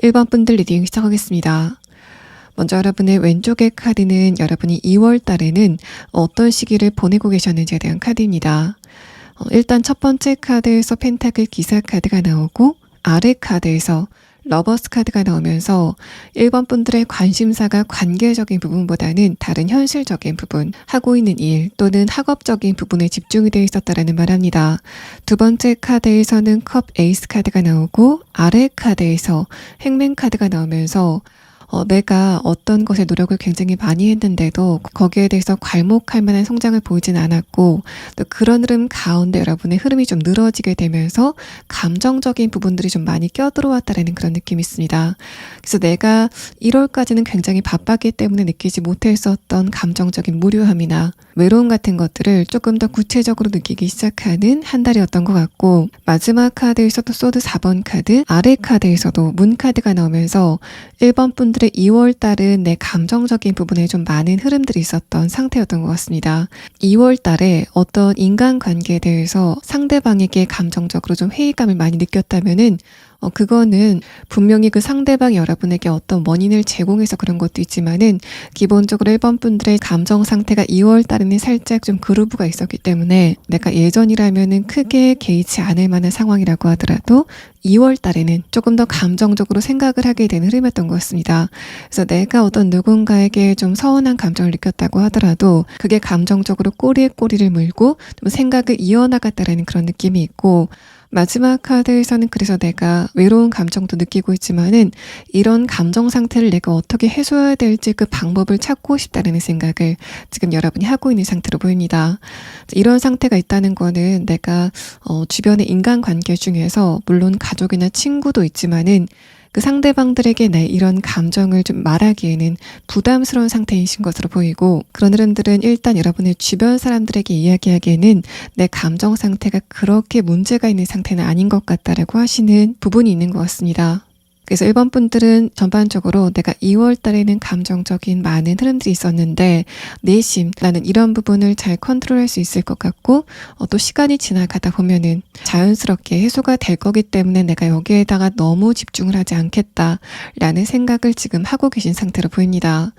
1번 분들 리딩 시작하겠습니다. 먼저 여러분의 왼쪽의 카드는 여러분이 2월 달에는 어떤 시기를 보내고 계셨는지에 대한 카드입니다. 일단 첫 번째 카드에서 펜타클 기사 카드가 나오고 아래 카드에서 러버스 카드가 나오면서 1번 분들의 관심사가 관계적인 부분보다는 다른 현실적인 부분, 하고 있는 일 또는 학업적인 부분에 집중이 되어 있었다라는 말합니다. 두 번째 카드에서는 컵 에이스 카드가 나오고 아래 카드에서 행맨 카드가 나오면서 내가 어떤 것에 노력을 굉장히 많이 했는데도 거기에 대해서 괄목할 만한 성장을 보이진 않았고 또 그런 흐름 가운데 여러분의 흐름이 좀 늘어지게 되면서 감정적인 부분들이 좀 많이 껴들어왔다라는 그런 느낌이 있습니다. 그래서 내가 1월까지는 굉장히 바빴기 때문에 느끼지 못했었던 감정적인 무료함이나 외로움 같은 것들을 조금 더 구체적으로 느끼기 시작하는 한 달이었던 것 같고, 마지막 카드에서도 소드 4번 카드, 아래 카드에서도 문 카드가 나오면서 1번 분들의 2월 달은 내 감정적인 부분에 좀 많은 흐름들이 있었던 상태였던 것 같습니다. 2월 달에 어떤 인간관계에 대해서 상대방에게 감정적으로 좀 회의감을 많이 느꼈다면은 그거는 분명히 그 상대방이 여러분에게 어떤 원인을 제공해서 그런 것도 있지만은 기본적으로 1번 분들의 감정 상태가 2월 달에는 살짝 좀 그루브가 있었기 때문에 내가 예전이라면은 크게 개의치 않을 만한 상황이라고 하더라도 2월 달에는 조금 더 감정적으로 생각을 하게 되는 흐름이었던 것 같습니다. 그래서 내가 어떤 누군가에게 좀 서운한 감정을 느꼈다고 하더라도 그게 감정적으로 꼬리에 꼬리를 물고 좀 생각을 이어나갔다라는 그런 느낌이 있고, 마지막 카드에서는 그래서 내가 외로운 감정도 느끼고 있지만은 이런 감정 상태를 내가 어떻게 해소해야 될지 그 방법을 찾고 싶다는 생각을 지금 여러분이 하고 있는 상태로 보입니다. 이런 상태가 있다는 거는 내가 주변의 인간관계 중에서 물론 가족이나 친구도 있지만은 그 상대방들에게 내 이런 감정을 좀 말하기에는 부담스러운 상태이신 것으로 보이고, 그런 흐름들은 일단 여러분의 주변 사람들에게 이야기하기에는 내 감정 상태가 그렇게 문제가 있는 상태는 아닌 것 같다라고 하시는 부분이 있는 것 같습니다. 그래서 1번 분들은 전반적으로 내가 2월 달에는 감정적인 많은 흐름들이 있었는데 내심 나는 이런 부분을 잘 컨트롤할 수 있을 것 같고 또 시간이 지나가다 보면은 자연스럽게 해소가 될 거기 때문에 내가 여기에다가 너무 집중을 하지 않겠다라는 생각을 지금 하고 계신 상태로 보입니다.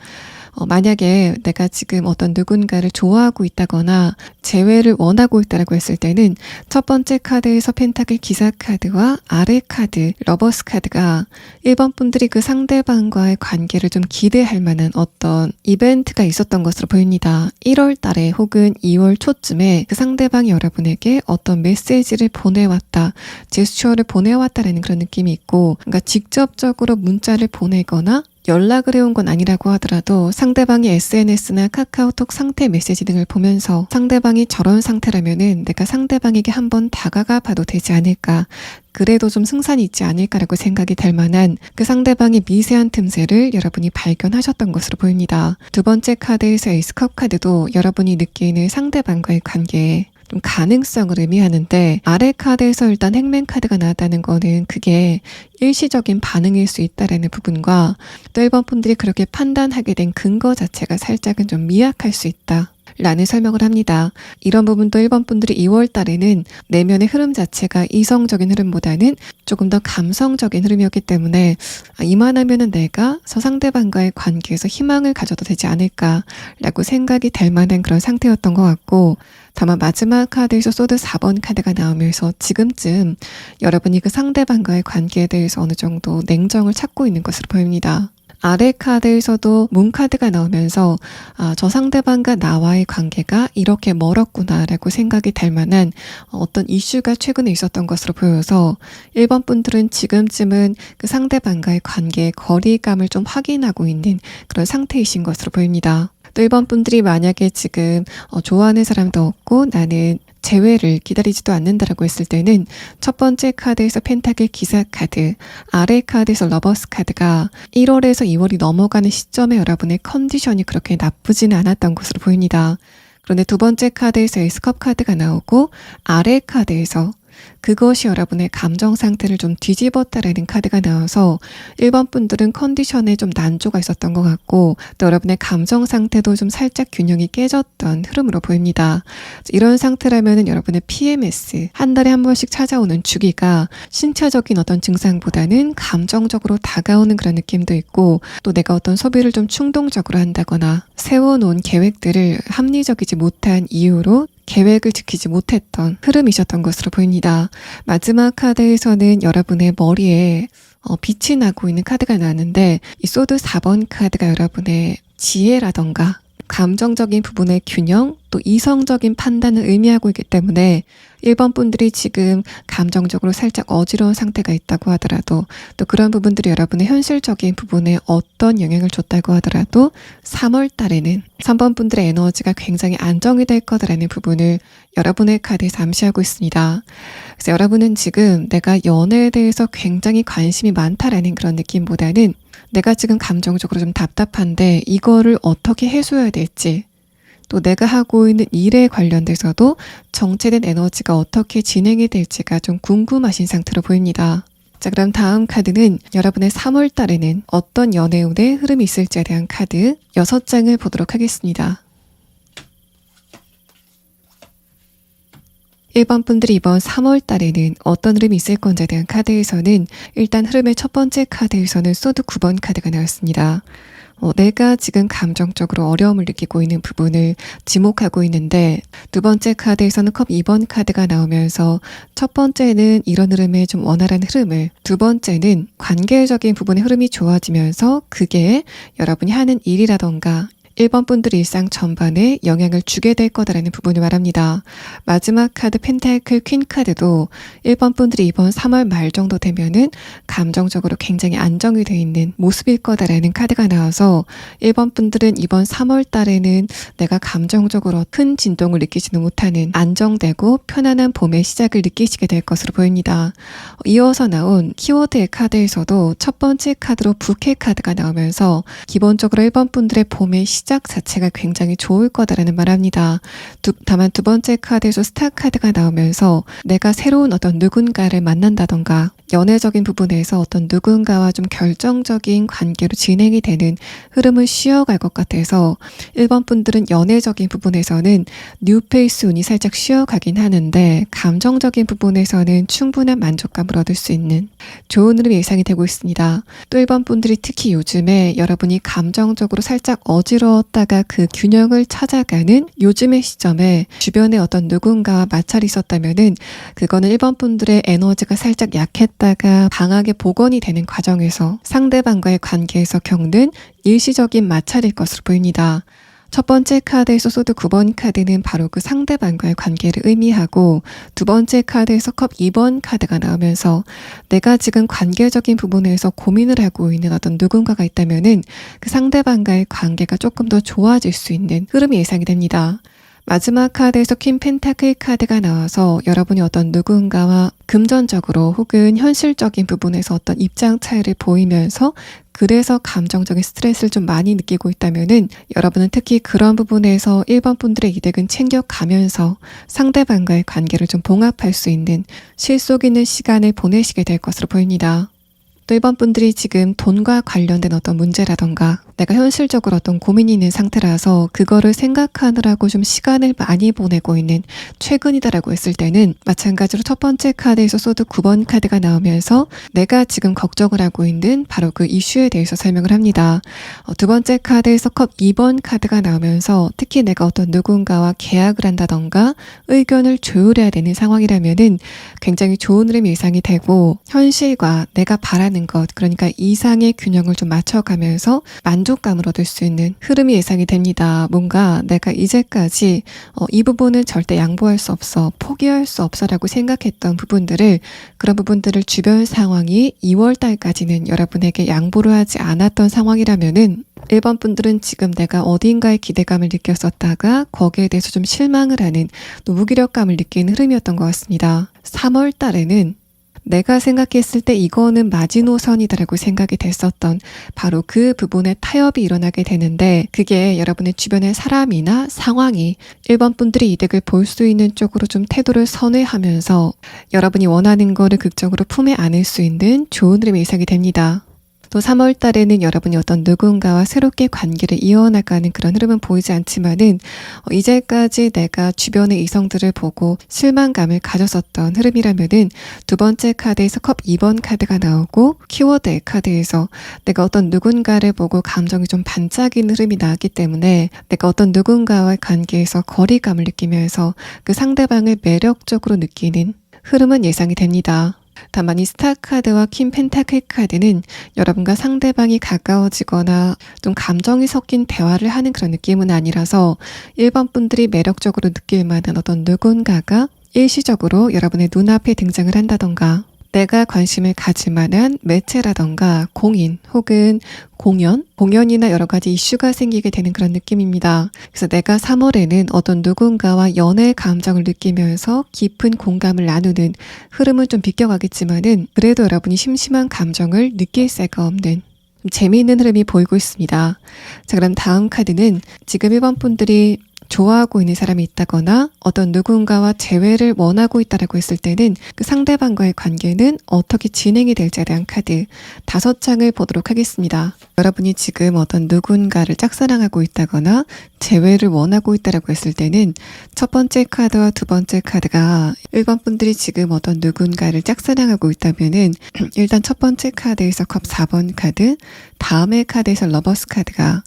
만약에 내가 지금 어떤 누군가를 좋아하고 있다거나 재회를 원하고 있다고 했을 때는 첫 번째 카드에서 펜타클 기사 카드와 아래 카드, 러버스 카드가 1번 분들이 그 상대방과의 관계를 좀 기대할 만한 어떤 이벤트가 있었던 것으로 보입니다. 1월 달에 혹은 2월 초쯤에 그 상대방이 여러분에게 어떤 메시지를 보내왔다, 제스처를 보내왔다라는 그런 느낌이 있고, 그러니까 직접적으로 문자를 보내거나 연락을 해온 건 아니라고 하더라도 상대방이 SNS나 카카오톡 상태 메시지 등을 보면서 상대방이 저런 상태라면은 내가 상대방에게 한번 다가가 봐도 되지 않을까, 그래도 좀 승산이 있지 않을까라고 생각이 될 만한 그 상대방의 미세한 틈새를 여러분이 발견하셨던 것으로 보입니다. 두 번째 카드에서 에이스컵 카드도 여러분이 느끼는 상대방과의 관계에 좀 가능성을 의미하는데, 아래 카드에서 일단 행맨 카드가 나왔다는 거는 그게 일시적인 반응일 수 있다라는 부분과 또 1번 분들이 그렇게 판단하게 된 근거 자체가 살짝은 좀 미약할 수 있다 라는 설명을 합니다. 이런 부분도 1번 분들이 2월 달에는 내면의 흐름 자체가 이성적인 흐름보다는 조금 더 감성적인 흐름이었기 때문에 이만하면은 내가 상대방과의 관계에서 희망을 가져도 되지 않을까라고 생각이 될 만한 그런 상태였던 것 같고, 다만 마지막 카드에서 소드 4번 카드가 나오면서 지금쯤 여러분이 그 상대방과의 관계에 대해서 어느 정도 냉정을 찾고 있는 것으로 보입니다. 아래 카드에서도 문 카드가 나오면서 저 상대방과 나와의 관계가 이렇게 멀었구나 라고 생각이 될 만한 어떤 이슈가 최근에 있었던 것으로 보여서 1번 분들은 지금쯤은 그 상대방과의 관계의 거리감을 좀 확인하고 있는 그런 상태이신 것으로 보입니다. 또 1번 분들이 만약에 지금 좋아하는 사람도 없고 나는 재회를 기다리지도 않는다라고 했을 때는 첫 번째 카드에서 펜타클 기사 카드, 아래 카드에서 러버스 카드가 1월에서 2월이 넘어가는 시점에 여러분의 컨디션이 그렇게 나쁘지는 않았던 것으로 보입니다. 그런데 두 번째 카드에서 에이스컵 카드가 나오고 아래 카드에서 그것이 여러분의 감정 상태를 좀 뒤집었다라는 카드가 나와서 1번 분들은 컨디션에 좀 난조가 있었던 것 같고 또 여러분의 감정 상태도 좀 살짝 균형이 깨졌던 흐름으로 보입니다. 이런 상태라면 여러분의 PMS, 한 달에 한 번씩 찾아오는 주기가 신체적인 어떤 증상보다는 감정적으로 다가오는 그런 느낌도 있고 또 내가 어떤 소비를 좀 충동적으로 한다거나 세워놓은 계획들을 합리적이지 못한 이유로 계획을 지키지 못했던 흐름이셨던 것으로 보입니다. 마지막 카드에서는 여러분의 머리에 빛이 나고 있는 카드가 나왔는데 이 소드 4번 카드가 여러분의 지혜라던가 감정적인 부분의 균형 또 이성적인 판단을 의미하고 있기 때문에 1번 분들이 지금 감정적으로 살짝 어지러운 상태가 있다고 하더라도 또 그런 부분들이 여러분의 현실적인 부분에 어떤 영향을 줬다고 하더라도 3월 달에는 3번 분들의 에너지가 굉장히 안정이 될 거다라는 부분을 여러분의 카드에서 암시하고 있습니다. 그래서 여러분은 지금 내가 연애에 대해서 굉장히 관심이 많다라는 그런 느낌보다는 내가 지금 감정적으로 좀 답답한데 이거를 어떻게 해소해야 될지 또 내가 하고 있는 일에 관련돼서도 정체된 에너지가 어떻게 진행이 될지가 좀 궁금하신 상태로 보입니다. 자, 그럼 다음 카드는 여러분의 3월 달에는 어떤 연애운의 흐름이 있을지에 대한 카드 6장을 보도록 하겠습니다. 1번 분들이 이번 3월 달에는 어떤 흐름이 있을 건지에 대한 카드에서는 일단 흐름의 첫 번째 카드에서는 소드 9번 카드가 나왔습니다. 내가 지금 감정적으로 어려움을 느끼고 있는 부분을 지목하고 있는데 두 번째 카드에서는 컵 2번 카드가 나오면서 첫 번째는 이런 흐름의 좀 원활한 흐름을 두 번째는 관계적인 부분의 흐름이 좋아지면서 그게 여러분이 하는 일이라던가 1번 분들이 일상 전반에 영향을 주게 될 거다라는 부분을 말합니다. 마지막 카드 펜타클 퀸 카드도 1번 분들이 이번 3월 말 정도 되면은 감정적으로 굉장히 안정이 되어 있는 모습일 거다라는 카드가 나와서 1번 분들은 이번 3월 달에는 내가 감정적으로 큰 진동을 느끼지는 못하는 안정되고 편안한 봄의 시작을 느끼시게 될 것으로 보입니다. 이어서 나온 키워드의 카드에서도 첫 번째 카드로 부캐 카드가 나오면서 기본적으로 1번 분들의 봄의 시작 자체가 굉장히 좋을 거다라는 말합니다. 다만 두 번째 카드에서 스타 카드가 나오면서 내가 새로운 어떤 누군가를 만난다던가 연애적인 부분에서 어떤 누군가와 좀 결정적인 관계로 진행이 되는 흐름을 쉬어갈 것 같아서 1번 분들은 연애적인 부분에서는 뉴페이스 운이 살짝 쉬어가긴 하는데 감정적인 부분에서는 충분한 만족감을 얻을 수 있는 좋은 흐름이 예상이 되고 있습니다. 또 1번 분들이 특히 요즘에 여러분이 감정적으로 살짝 어지러웠다가 그 균형을 찾아가는 요즘의 시점에 주변에 어떤 누군가와 마찰이 있었다면은 그거는 1번 분들의 에너지가 살짝 약했다가 강하게 복원이 되는 과정에서 상대방과의 관계에서 겪는 일시적인 마찰일 것으로 보입니다. 첫 번째 카드에서 소드 9번 카드는 바로 그 상대방과의 관계를 의미하고 두 번째 카드에서 컵 2번 카드가 나오면서 내가 지금 관계적인 부분에서 고민을 하고 있는 어떤 누군가가 있다면은 그 상대방과의 관계가 조금 더 좋아질 수 있는 흐름이 예상이 됩니다. 마지막 카드에서 퀸 펜타클 카드가 나와서 여러분이 어떤 누군가와 금전적으로 혹은 현실적인 부분에서 어떤 입장 차이를 보이면서 그래서 감정적인 스트레스를 좀 많이 느끼고 있다면은 여러분은 특히 그런 부분에서 1번 분들의 이득은 챙겨가면서 상대방과의 관계를 좀 봉합할 수 있는 실속 있는 시간을 보내시게 될 것으로 보입니다. 또 1번 분들이 지금 돈과 관련된 어떤 문제라던가 내가 현실적으로 어떤 고민이 있는 상태라서 그거를 생각하느라고 좀 시간을 많이 보내고 있는 최근이다라고 했을 때는 마찬가지로 첫 번째 카드에서 소드 9번 카드가 나오면서 내가 지금 걱정을 하고 있는 바로 그 이슈에 대해서 설명을 합니다. 두 번째 카드에서 컵 2번 카드가 나오면서 특히 내가 어떤 누군가와 계약을 한다던가 의견을 조율해야 되는 상황이라면은 굉장히 좋은 흐름이 예상이 되고 현실과 내가 바라는 것 그러니까 이상의 균형을 좀 맞춰가면서 만족감을 얻을 수 있는 흐름이 예상이 됩니다. 뭔가 내가 이제까지 이 부분은 절대 양보할 수 없어, 포기할 수 없어 라고 생각했던 부분들을 그런 부분들을 주변 상황이 2월 달까지는 여러분에게 양보를 하지 않았던 상황이라면은 1번 분들은 지금 내가 어딘가에 기대감을 느꼈었다가 거기에 대해서 좀 실망을 하는 또 무기력감을 느끼는 흐름이었던 것 같습니다. 3월 달에는 내가 생각했을 때 이거는 마지노선이다라고 생각이 됐었던 바로 그 부분에 타협이 일어나게 되는데, 그게 여러분의 주변의 사람이나 상황이 1번 분들이 이득을 볼 수 있는 쪽으로 좀 태도를 선회하면서 여러분이 원하는 거를 극적으로 품에 안을 수 있는 좋은 흐름이 예상이 됩니다. 또 3월 달에는 여러분이 어떤 누군가와 새롭게 관계를 이어나가는 그런 흐름은 보이지 않지만은, 이제까지 내가 주변의 이성들을 보고 실망감을 가졌었던 흐름이라면은 두 번째 카드에서 컵 2번 카드가 나오고 키워드의 카드에서 내가 어떤 누군가를 보고 감정이 좀 반짝이는 흐름이 나왔기 때문에 내가 어떤 누군가와의 관계에서 거리감을 느끼면서 그 상대방을 매력적으로 느끼는 흐름은 예상이 됩니다. 다만 이 스타 카드와 퀸 펜타클 카드는 여러분과 상대방이 가까워지거나 좀 감정이 섞인 대화를 하는 그런 느낌은 아니라서 1번 분들이 매력적으로 느낄 만한 어떤 누군가가 일시적으로 여러분의 눈앞에 등장을 한다던가, 내가 관심을 가질 만한 매체라던가 공인 혹은 공연이나 여러 가지 이슈가 생기게 되는 그런 느낌입니다. 그래서 내가 3월에는 어떤 누군가와 연애 감정을 느끼면서 깊은 공감을 나누는 흐름은 좀 비껴가겠지만은, 그래도 여러분이 심심한 감정을 느낄 새가 없는 좀 재미있는 흐름이 보이고 있습니다. 자, 그럼 다음 카드는 지금 1번 분들이 좋아하고 있는 사람이 있다거나 어떤 누군가와 재회를 원하고 있다라고 했을 때는 그 상대방과의 관계는 어떻게 진행이 될지에 대한 카드 5장을 보도록 하겠습니다. 여러분이 지금 어떤 누군가를 짝사랑하고 있다거나 재회를 원하고 있다라고 했을 때는 첫 번째 카드와 두 번째 카드가 1번 분들이 지금 어떤 누군가를 짝사랑하고 있다면은 일단 첫 번째 카드에서 컵 4번 카드, 다음의 카드에서 러버스 카드가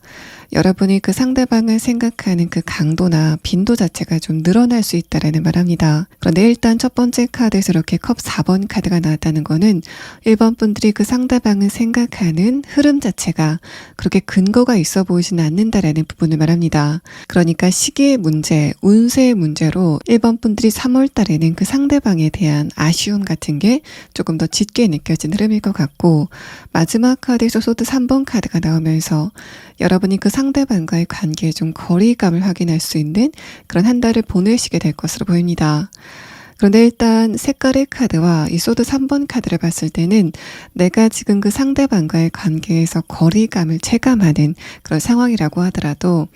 여러분이 그 상대방을 생각하는 그 강도나 빈도 자체가 좀 늘어날 수 있다라는 말합니다. 그런데 일단 첫 번째 카드에서 이렇게 컵 4번 카드가 나왔다는 거는 1번 분들이 그 상대방을 생각하는 흐름 자체가 그렇게 근거가 있어 보이진 않는다라는 부분을 말합니다. 그러니까 시기의 문제, 운세의 문제로 1번 분들이 3월 달에는 그 상대방에 대한 아쉬움 같은 게 조금 더 짙게 느껴진 흐름일 것 같고, 마지막 카드에서 소드 3번 카드가 나오면서 여러분이 그 상대방과의 관계에 좀 거리감을 확인할 수 있는 그런 한 달을 보내시게 될 것으로 보입니다. 그런데 일단 색깔의 카드와 이 소드 3번 카드를 봤을 때는 내가 지금 그 상대방과의 관계에서 거리감을 체감하는 그런 상황이라고 하더라도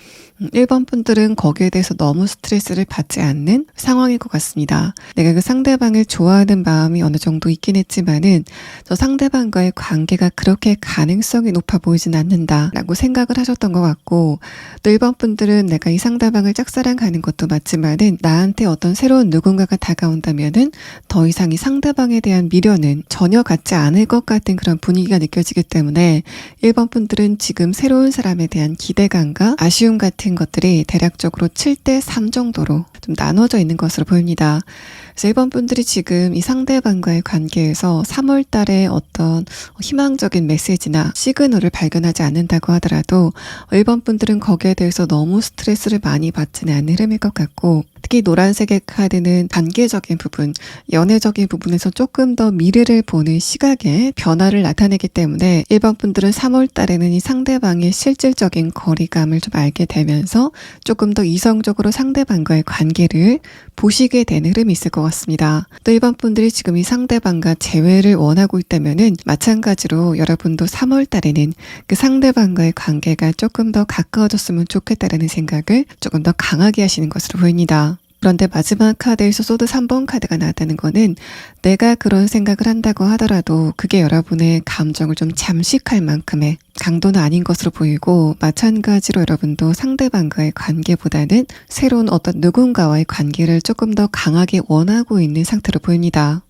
1번 분들은 거기에 대해서 너무 스트레스를 받지 않는 상황일 것 같습니다. 내가 그 상대방을 좋아하는 마음이 어느 정도 있긴 했지만은 저 상대방과의 관계가 그렇게 가능성이 높아 보이진 않는다라고 생각을 하셨던 것 같고, 또 1번 분들은 내가 이 상대방을 짝사랑하는 것도 맞지만은 나한테 어떤 새로운 누군가가 다가온다면은 더 이상 이 상대방에 대한 미련은 전혀 갖지 않을 것 같은 그런 분위기가 느껴지기 때문에 1번 분들은 지금 새로운 사람에 대한 기대감과 아쉬움 같은 것들이 대략적으로 7대 3 정도로 좀 나눠져 있는 것으로 보입니다. 그래서 1번 분들이 지금 이 상대방과의 관계에서 3월 달에 어떤 희망적인 메시지나 시그널을 발견하지 않는다고 하더라도 1번 분들은 거기에 대해서 너무 스트레스를 많이 받지는 않는 흐름일 것 같고, 특히 노란색의 카드는 단계적인 부분, 연애적인 부분에서 조금 더 미래를 보는 시각의 변화를 나타내기 때문에 1번 분들은 3월 달에는 이 상대방의 실질적인 거리감을 좀 알게 되면서 조금 더 이성적으로 상대방과의 관계를 보시게 되는 흐름이 있을 것 같습니다. 또 1번 분들이 지금 이 상대방과 재회를 원하고 있다면은 마찬가지로 여러분도 3월 달에는 그 상대방과의 관계가 조금 더 가까워졌으면 좋겠다라는 생각을 조금 더 강하게 하시는 것으로 보입니다. 그런데 마지막 카드에서 소드 3번 카드가 나왔다는 거는 내가 그런 생각을 한다고 하더라도 그게 여러분의 감정을 좀 잠식할 만큼의 강도는 아닌 것으로 보이고, 마찬가지로 여러분도 상대방과의 관계보다는 새로운 어떤 누군가와의 관계를 조금 더 강하게 원하고 있는 상태로 보입니다.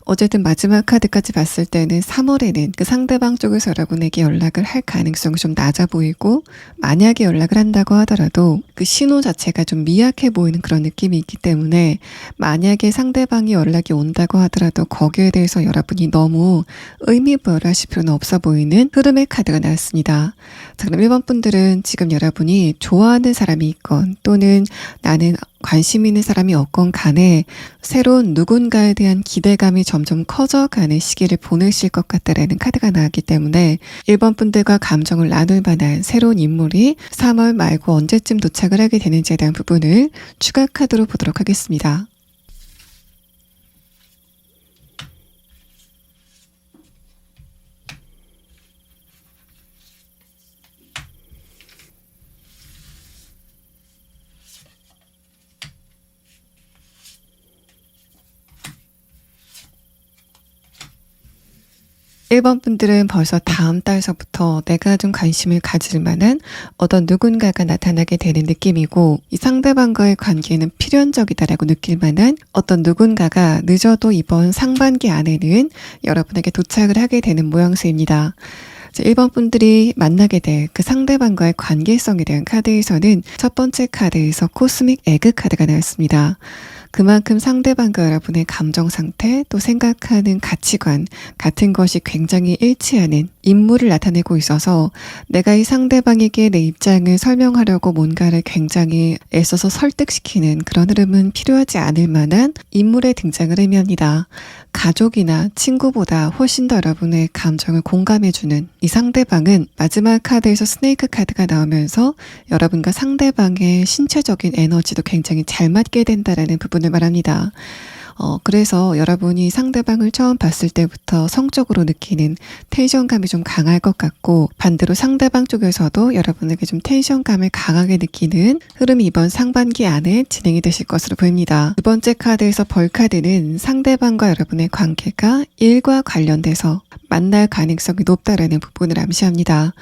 어쨌든 마지막 카드까지 봤을 때는 3월에는 그 상대방 쪽에서 여러분에게 연락을 할 가능성이 좀 낮아 보이고, 만약에 연락을 한다고 하더라도 그 신호 자체가 좀 미약해 보이는 그런 느낌이 있기 때문에 만약에 상대방이 연락이 온다고 하더라도 거기에 대해서 여러분이 너무 의미부여하실 필요는 없어 보이는 흐름의 카드가 나왔습니다. 자, 그럼 1번 분들은 지금 여러분이 좋아하는 사람이 있건 또는 나는 관심 있는 사람이 없건 간에 새로운 누군가에 대한 기대감이 점점 커져가는 시기를 보내실 것 같다라는 카드가 나왔기 때문에 1번 분들과 감정을 나눌 만한 새로운 인물이 3월 말고 언제쯤 도착을 하게 되는지에 대한 부분을 추가 카드로 보도록 하겠습니다. 1번 분들은 벌써 다음 달서부터 내가 좀 관심을 가질 만한 어떤 누군가가 나타나게 되는 느낌이고, 이 상대방과의 관계는 필연적이다라고 느낄 만한 어떤 누군가가 늦어도 이번 상반기 안에는 여러분에게 도착을 하게 되는 모양새입니다. 1번 분들이 만나게 될 그 상대방과의 관계성에 대한 카드에서는 첫 번째 카드에서 코스믹 에그 카드가 나왔습니다. 그만큼 상대방과 여러분의 감정 상태, 또 생각하는 가치관 같은 것이 굉장히 일치하는 인물을 나타내고 있어서 내가 이 상대방에게 내 입장을 설명하려고 뭔가를 굉장히 애써서 설득시키는 그런 흐름은 필요하지 않을 만한 인물의 등장을 의미합니다. 가족이나 친구보다 훨씬 더 여러분의 감정을 공감해주는 이 상대방은 마지막 카드에서 스네이크 카드가 나오면서 여러분과 상대방의 신체적인 에너지도 굉장히 잘 맞게 된다라는 부분을 말합니다. 그래서 여러분이 상대방을 처음 봤을 때부터 성적으로 느끼는 텐션감이 좀 강할 것 같고, 반대로 상대방 쪽에서도 여러분에게 좀 텐션감을 강하게 느끼는 흐름이 이번 상반기 안에 진행이 되실 것으로 보입니다. 두 번째 카드에서 벌 카드는 상대방과 여러분의 관계가 일과 관련돼서 만날 가능성이 높다라는 부분을 암시합니다.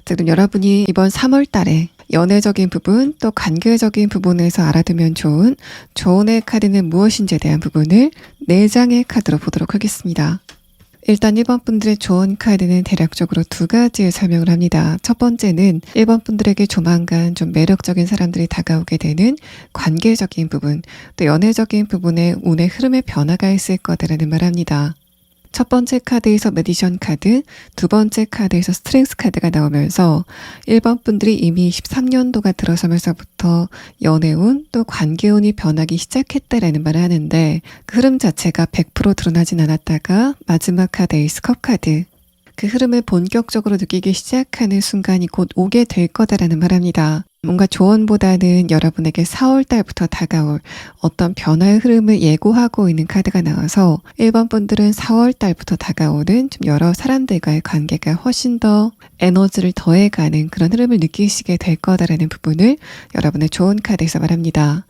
그럼 여러분이 이번 3월 달에 연애적인 부분, 또 관계적인 부분에서 알아두면 좋은 조언의 카드는 무엇인지에 대한 부분을 4장의 카드로 보도록 하겠습니다. 일단 1번 분들의 조언 카드는 대략적으로 2가지의 설명을 합니다. 첫 번째는 1번 분들에게 조만간 좀 매력적인 사람들이 다가오게 되는 관계적인 부분, 또 연애적인 부분에 운의 흐름의 변화가 있을 거다라는 말합니다. 첫 번째 카드에서 메디션 카드, 두 번째 카드에서 스트렝스 카드가 나오면서 1번 분들이 이미 23년도가 들어서면서부터 연애운 또 관계운이 변하기 시작했다라는 말을 하는데, 그 흐름 자체가 100% 드러나진 않았다가 마지막 카드 에이스 컵 카드, 그 흐름을 본격적으로 느끼기 시작하는 순간이 곧 오게 될 거다라는 말합니다. 뭔가 조언보다는 여러분에게 4월 달부터 다가올 어떤 변화의 흐름을 예고하고 있는 카드가 나와서 1번 분들은 4월 달부터 다가오는 좀 여러 사람들과의 관계가 훨씬 더 에너지를 더해가는 그런 흐름을 느끼시게 될 거다라는 부분을 여러분의 조언 카드에서 말합니다.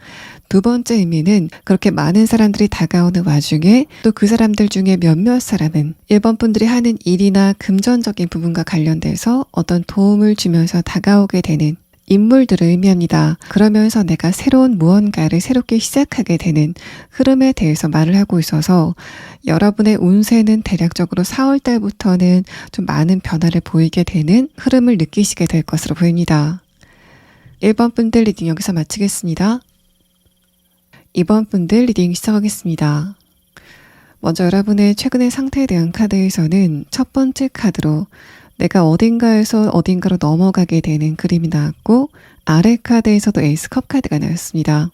두 번째 의미는 그렇게 많은 사람들이 다가오는 와중에 또 그 사람들 중에 몇몇 사람은 1번 분들이 하는 일이나 금전적인 부분과 관련돼서 어떤 도움을 주면서 다가오게 되는 인물들을 의미합니다. 그러면서 내가 새로운 무언가를 새롭게 시작하게 되는 흐름에 대해서 말을 하고 있어서 여러분의 운세는 대략적으로 4월 달부터는 좀 많은 변화를 보이게 되는 흐름을 느끼시게 될 것으로 보입니다. 1번 분들 리딩 여기서 마치겠습니다. 2번 분들 리딩 시작하겠습니다. 먼저 여러분의 최근의 상태에 대한 카드에서는 첫 번째 카드로 내가 어딘가에서 어딘가로 넘어가게 되는 그림이 나왔고, 아래 카드에서도 에이스 컵 카드가 나왔습니다.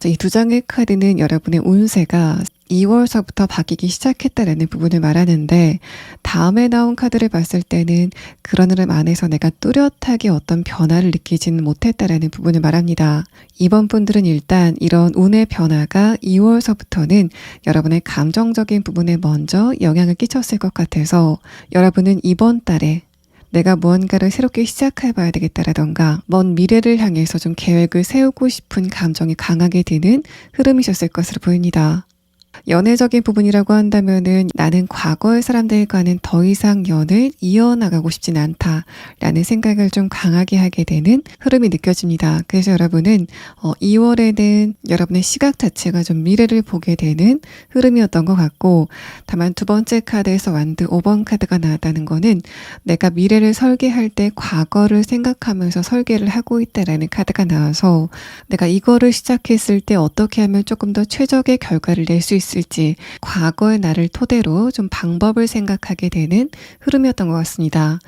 이 2장의 카드는 여러분의 운세가 2월서부터 바뀌기 시작했다라는 부분을 말하는데, 다음에 나온 카드를 봤을 때는 그런 흐름 안에서 내가 뚜렷하게 어떤 변화를 느끼지는 못했다라는 부분을 말합니다. 이번 분들은 일단 이런 운의 변화가 2월서부터는 여러분의 감정적인 부분에 먼저 영향을 끼쳤을 것 같아서 여러분은 이번 달에 내가 무언가를 새롭게 시작해봐야 되겠다라던가 먼 미래를 향해서 좀 계획을 세우고 싶은 감정이 강하게 드는 흐름이셨을 것으로 보입니다. 연애적인 부분이라고 한다면은 나는 과거의 사람들과는 더 이상 연을 이어나가고 싶진 않다라는 생각을 좀 강하게 하게 되는 흐름이 느껴집니다. 그래서 여러분은 2월에는 여러분의 시각 자체가 좀 미래를 보게 되는 흐름이었던 것 같고, 다만 두 번째 카드에서 완드 5번 카드가 나왔다는 거는 내가 미래를 설계할 때 과거를 생각하면서 설계를 하고 있다라는 카드가 나와서 내가 이거를 시작했을 때 어떻게 하면 조금 더 최적의 결과를 낼 수 있을지 과거의 나를 토대로 좀 방법을 생각하게 되는 흐름이었던 것 같습니다.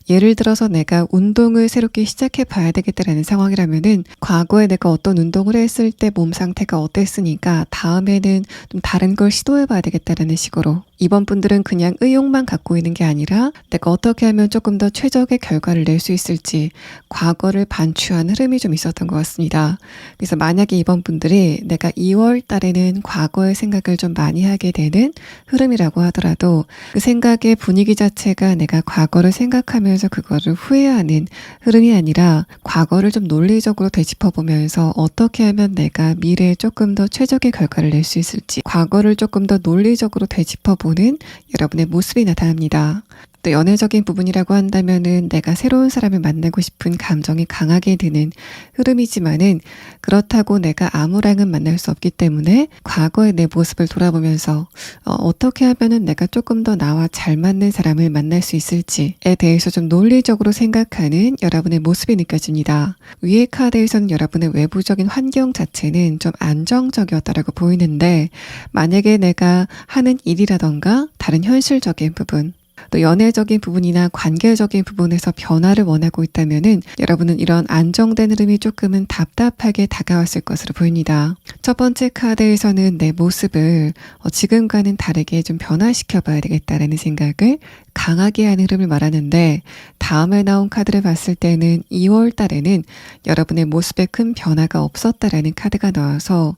예를 들어서 내가 운동을 새롭게 시작해 봐야 되겠다라는 상황이라면은 과거에 내가 어떤 운동을 했을 때 몸 상태가 어땠으니까 다음에는 좀 다른 걸 시도해 봐야 되겠다라는 식으로, 이번 분들은 그냥 의욕만 갖고 있는 게 아니라 내가 어떻게 하면 조금 더 최적의 결과를 낼 수 있을지 과거를 반추한 흐름이 좀 있었던 것 같습니다. 그래서 만약에 이번 분들이 내가 2월 달에는 과거의 생각을 좀 많이 하게 되는 흐름이라고 하더라도 그 생각의 분위기 자체가 내가 과거를 생각하면서 그거를 후회하는 흐름이 아니라 과거를 좀 논리적으로 되짚어보면서 어떻게 하면 내가 미래에 조금 더 최적의 결과를 낼 수 있을지 과거를 조금 더 논리적으로 되짚어보는 바라보는 여러분의 모습이 나타납니다. 또 연애적인 부분이라고 한다면은 내가 새로운 사람을 만나고 싶은 감정이 강하게 드는 흐름이지만은 그렇다고 내가 아무랑은 만날 수 없기 때문에 과거의 내 모습을 돌아보면서 어떻게 하면은 내가 조금 더 나와 잘 맞는 사람을 만날 수 있을지에 대해서 좀 논리적으로 생각하는 여러분의 모습이 느껴집니다. 위의 카드에서는 여러분의 외부적인 환경 자체는 좀 안정적이었다라고 보이는데 만약에 내가 하는 일이라던가 다른 현실적인 부분 또 연애적인 부분이나 관계적인 부분에서 변화를 원하고 있다면은 여러분은 이런 안정된 흐름이 조금은 답답하게 다가왔을 것으로 보입니다. 첫 번째 카드에서는 내 모습을 지금과는 다르게 좀 변화시켜 봐야 되겠다라는 생각을 강하게 하는 흐름을 말하는데 다음에 나온 카드를 봤을 때는 2월 달에는 여러분의 모습에 큰 변화가 없었다라는 카드가 나와서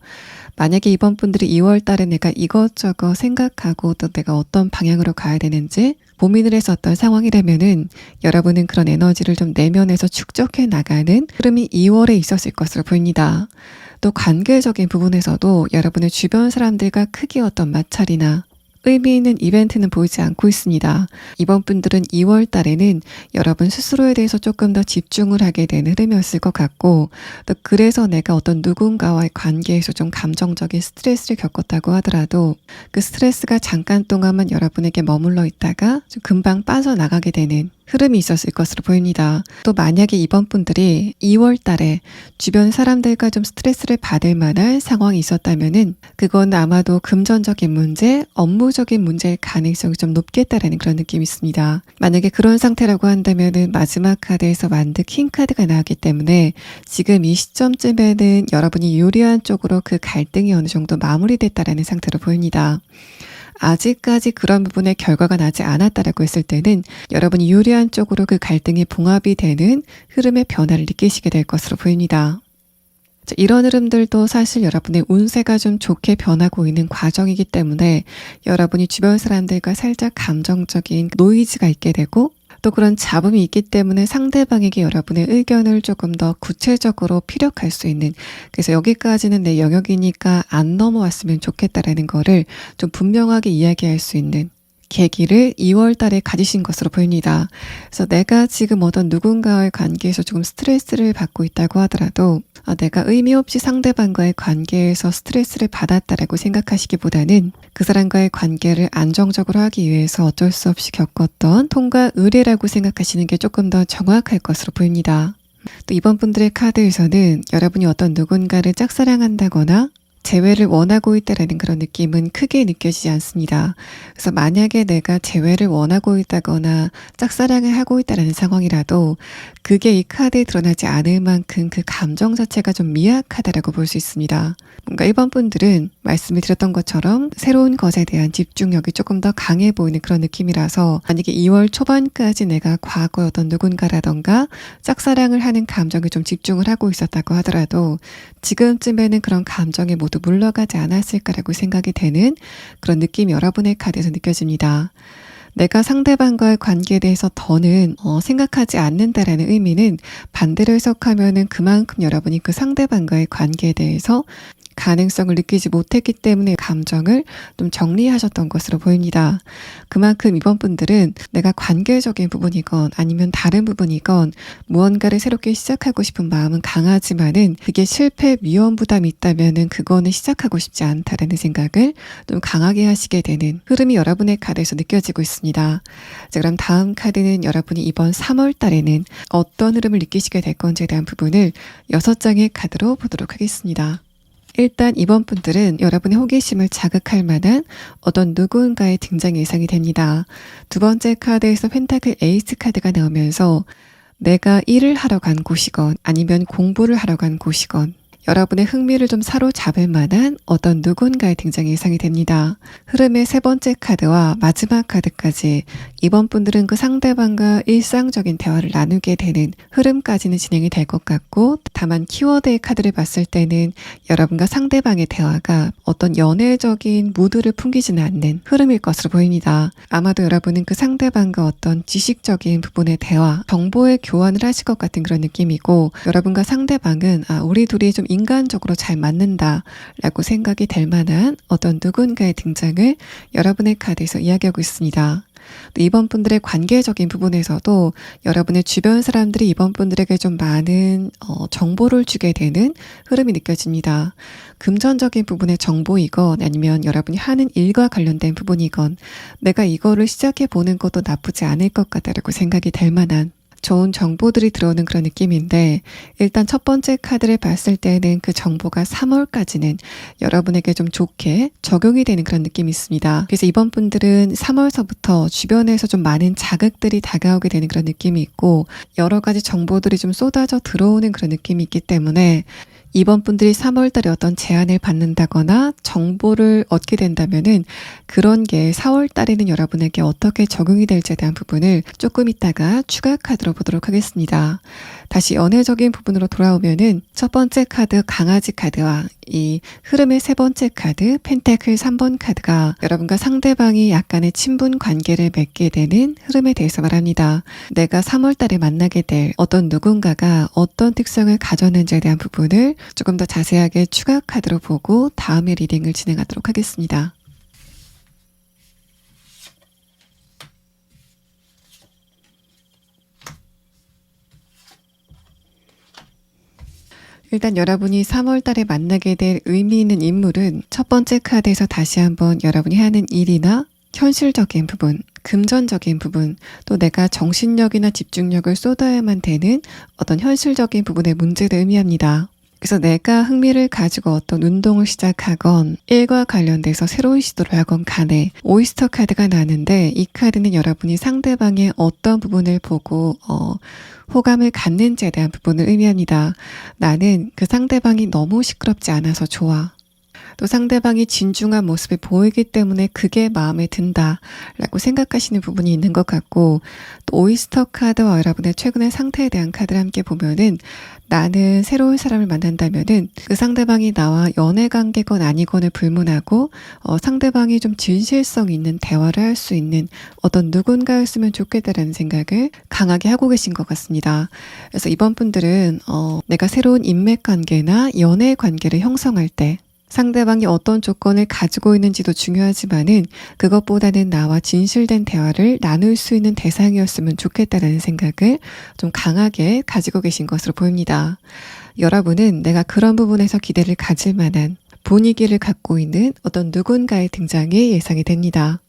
만약에 이번 분들이 2월 달에 내가 이것저것 생각하고 또 내가 어떤 방향으로 가야 되는지 고민을 했었던 상황이라면은 여러분은 그런 에너지를 좀 내면에서 축적해 나가는 흐름이 2월에 있었을 것으로 보입니다. 또 관계적인 부분에서도 여러분의 주변 사람들과 크게 어떤 마찰이나 의미 있는 이벤트는 보이지 않고 있습니다. 이번 분들은 2월 달에는 여러분 스스로에 대해서 조금 더 집중을 하게 되는 흐름이었을 것 같고 또 그래서 내가 어떤 누군가와의 관계에서 좀 감정적인 스트레스를 겪었다고 하더라도 그 스트레스가 잠깐 동안만 여러분에게 머물러 있다가 좀 금방 빠져나가게 되는 흐름이 있었을 것으로 보입니다. 또 만약에 이번 분들이 2월 달에 주변 사람들과 좀 스트레스를 받을 만한 상황이 있었다면은 그건 아마도 금전적인 문제, 업무적인 문제일 가능성이 좀 높겠다라는 그런 느낌이 있습니다. 만약에 그런 상태라고 한다면은 마지막 카드에서 완드 킹 카드가 나왔기 때문에 지금 이 시점쯤에는 여러분이 유리한 쪽으로 그 갈등이 어느 정도 마무리됐다라는 상태로 보입니다. 아직까지 그런 부분의 결과가 나지 않았다라고 했을 때는 여러분이 유리한 쪽으로 그 갈등이 봉합이 되는 흐름의 변화를 느끼시게 될 것으로 보입니다. 이런 흐름들도 사실 여러분의 운세가 좀 좋게 변하고 있는 과정이기 때문에 여러분이 주변 사람들과 살짝 감정적인 노이즈가 있게 되고 또 그런 잡음이 있기 때문에 상대방에게 여러분의 의견을 조금 더 구체적으로 피력할 수 있는 그래서 여기까지는 내 영역이니까 안 넘어왔으면 좋겠다라는 거를 좀 분명하게 이야기할 수 있는 계기를 2월 달에 가지신 것으로 보입니다. 그래서 내가 지금 어떤 누군가와의 관계에서 조금 스트레스를 받고 있다고 하더라도 내가 의미 없이 상대방과의 관계에서 스트레스를 받았다라고 생각하시기보다는 그 사람과의 관계를 안정적으로 하기 위해서 어쩔 수 없이 겪었던 통과 의례라고 생각하시는 게 조금 더 정확할 것으로 보입니다. 또 이번 분들의 카드에서는 여러분이 어떤 누군가를 짝사랑한다거나 재회를 원하고 있다라는 그런 느낌은 크게 느껴지지 않습니다. 그래서 만약에 내가 재회를 원하고 있다거나 짝사랑을 하고 있다라는 상황이라도 그게 이 카드에 드러나지 않을 만큼 그 감정 자체가 좀 미약하다라고 볼 수 있습니다. 뭔가 이번 분들은 말씀을 드렸던 것처럼 새로운 것에 대한 집중력이 조금 더 강해 보이는 그런 느낌이라서 만약에 2월 초반까지 내가 과거의 어떤 누군가라던가 짝사랑을 하는 감정에 좀 집중을 하고 있었다고 하더라도 지금쯤에는 그런 감정에 모두 물러가지 않았을까라고 생각이 되는 그런 느낌이 여러분의 카드에서 느껴집니다. 내가 상대방과의 관계에 대해서 더는 생각하지 않는다라는 의미는 반대로 해석하면은 그만큼 여러분이 그 상대방과의 관계에 대해서 가능성을 느끼지 못했기 때문에 감정을 좀 정리하셨던 것으로 보입니다. 그만큼 이번 분들은 내가 관계적인 부분이건 아니면 다른 부분이건 무언가를 새롭게 시작하고 싶은 마음은 강하지만은 그게 실패 위험 부담이 있다면은 그거는 시작하고 싶지 않다라는 생각을 좀 강하게 하시게 되는 흐름이 여러분의 카드에서 느껴지고 있습니다. 자, 그럼 다음 카드는 여러분이 이번 3월 달에는 어떤 흐름을 느끼시게 될 건지에 대한 부분을 6장의 카드로 보도록 하겠습니다. 일단 이번 분들은 여러분의 호기심을 자극할 만한 어떤 누군가의 등장이 예상이 됩니다. 두 번째 카드에서 펜타클 에이스 카드가 나오면서 내가 일을 하러 간 곳이건 아니면 공부를 하러 간 곳이건 여러분의 흥미를 좀 사로잡을 만한 어떤 누군가의 등장이 예상이 됩니다. 흐름의 세 번째 카드와 마지막 카드까지 이번 분들은 그 상대방과 일상적인 대화를 나누게 되는 흐름까지는 진행이 될 것 같고 다만 키워드의 카드를 봤을 때는 여러분과 상대방의 대화가 어떤 연애적인 무드를 풍기지는 않는 흐름일 것으로 보입니다. 아마도 여러분은 그 상대방과 어떤 지식적인 부분의 대화, 정보의 교환을 하실 것 같은 그런 느낌이고 여러분과 상대방은 우리 둘이 좀 인간적으로 잘 맞는다라고 생각이 될 만한 어떤 누군가의 등장을 여러분의 카드에서 이야기하고 있습니다. 또 이번 분들의 관계적인 부분에서도 여러분의 주변 사람들이 이번 분들에게 좀 많은 정보를 주게 되는 흐름이 느껴집니다. 금전적인 부분의 정보이건 아니면 여러분이 하는 일과 관련된 부분이건 내가 이거를 시작해 보는 것도 나쁘지 않을 것 같다라고 생각이 될 만한 좋은 정보들이 들어오는 그런 느낌인데, 일단 첫 번째 카드를 봤을 때는 그 정보가 3월까지는 여러분에게 좀 좋게 적용이 되는 그런 느낌이 있습니다. 그래서 이번 분들은 3월서부터 주변에서 좀 많은 자극들이 다가오게 되는 그런 느낌이 있고, 여러 가지 정보들이 좀 쏟아져 들어오는 그런 느낌이 있기 때문에 이번 분들이 3월달에 어떤 제안을 받는다거나 정보를 얻게 된다면은 그런 게 4월달에는 여러분에게 어떻게 적용이 될지에 대한 부분을 조금 이따가 추가 카드로 보도록 하겠습니다. 다시 연애적인 부분으로 돌아오면은 첫 번째 카드 강아지 카드와 이 흐름의 세 번째 카드 펜타클 3번 카드가 여러분과 상대방이 약간의 친분 관계를 맺게 되는 흐름에 대해서 말합니다. 내가 3월달에 만나게 될 어떤 누군가가 어떤 특성을 가졌는지에 대한 부분을 조금 더 자세하게 추가 카드로 보고 다음에 리딩을 진행하도록 하겠습니다. 일단 여러분이 3월 달에 만나게 될 의미 있는 인물은 첫 번째 카드에서 다시 한번 여러분이 하는 일이나 현실적인 부분, 금전적인 부분, 또 내가 정신력이나 집중력을 쏟아야만 되는 어떤 현실적인 부분의 문제를 의미합니다. 그래서 내가 흥미를 가지고 어떤 운동을 시작하건 일과 관련돼서 새로운 시도를 하건 간에 오이스터 카드가 나는데, 이 카드는 여러분이 상대방의 어떤 부분을 보고 호감을 갖는지에 대한 부분을 의미합니다. 나는 그 상대방이 너무 시끄럽지 않아서 좋아. 또 상대방이 진중한 모습을 보이기 때문에 그게 마음에 든다 라고 생각하시는 부분이 있는 것 같고, 또 오이스터 카드와 여러분의 최근의 상태에 대한 카드를 함께 보면은 나는 새로운 사람을 만난다면은 그 상대방이 나와 연애 관계건 아니건을 불문하고 상대방이 좀 진실성 있는 대화를 할 수 있는 어떤 누군가였으면 좋겠다라는 생각을 강하게 하고 계신 것 같습니다. 그래서 이번 분들은 내가 새로운 인맥 관계나 연애 관계를 형성할 때 상대방이 어떤 조건을 가지고 있는지도 중요하지만은 그것보다는 나와 진실된 대화를 나눌 수 있는 대상이었으면 좋겠다라는 생각을 좀 강하게 가지고 계신 것으로 보입니다. 여러분은 내가 그런 부분에서 기대를 가질 만한 분위기를 갖고 있는 어떤 누군가의 등장이 예상이 됩니다.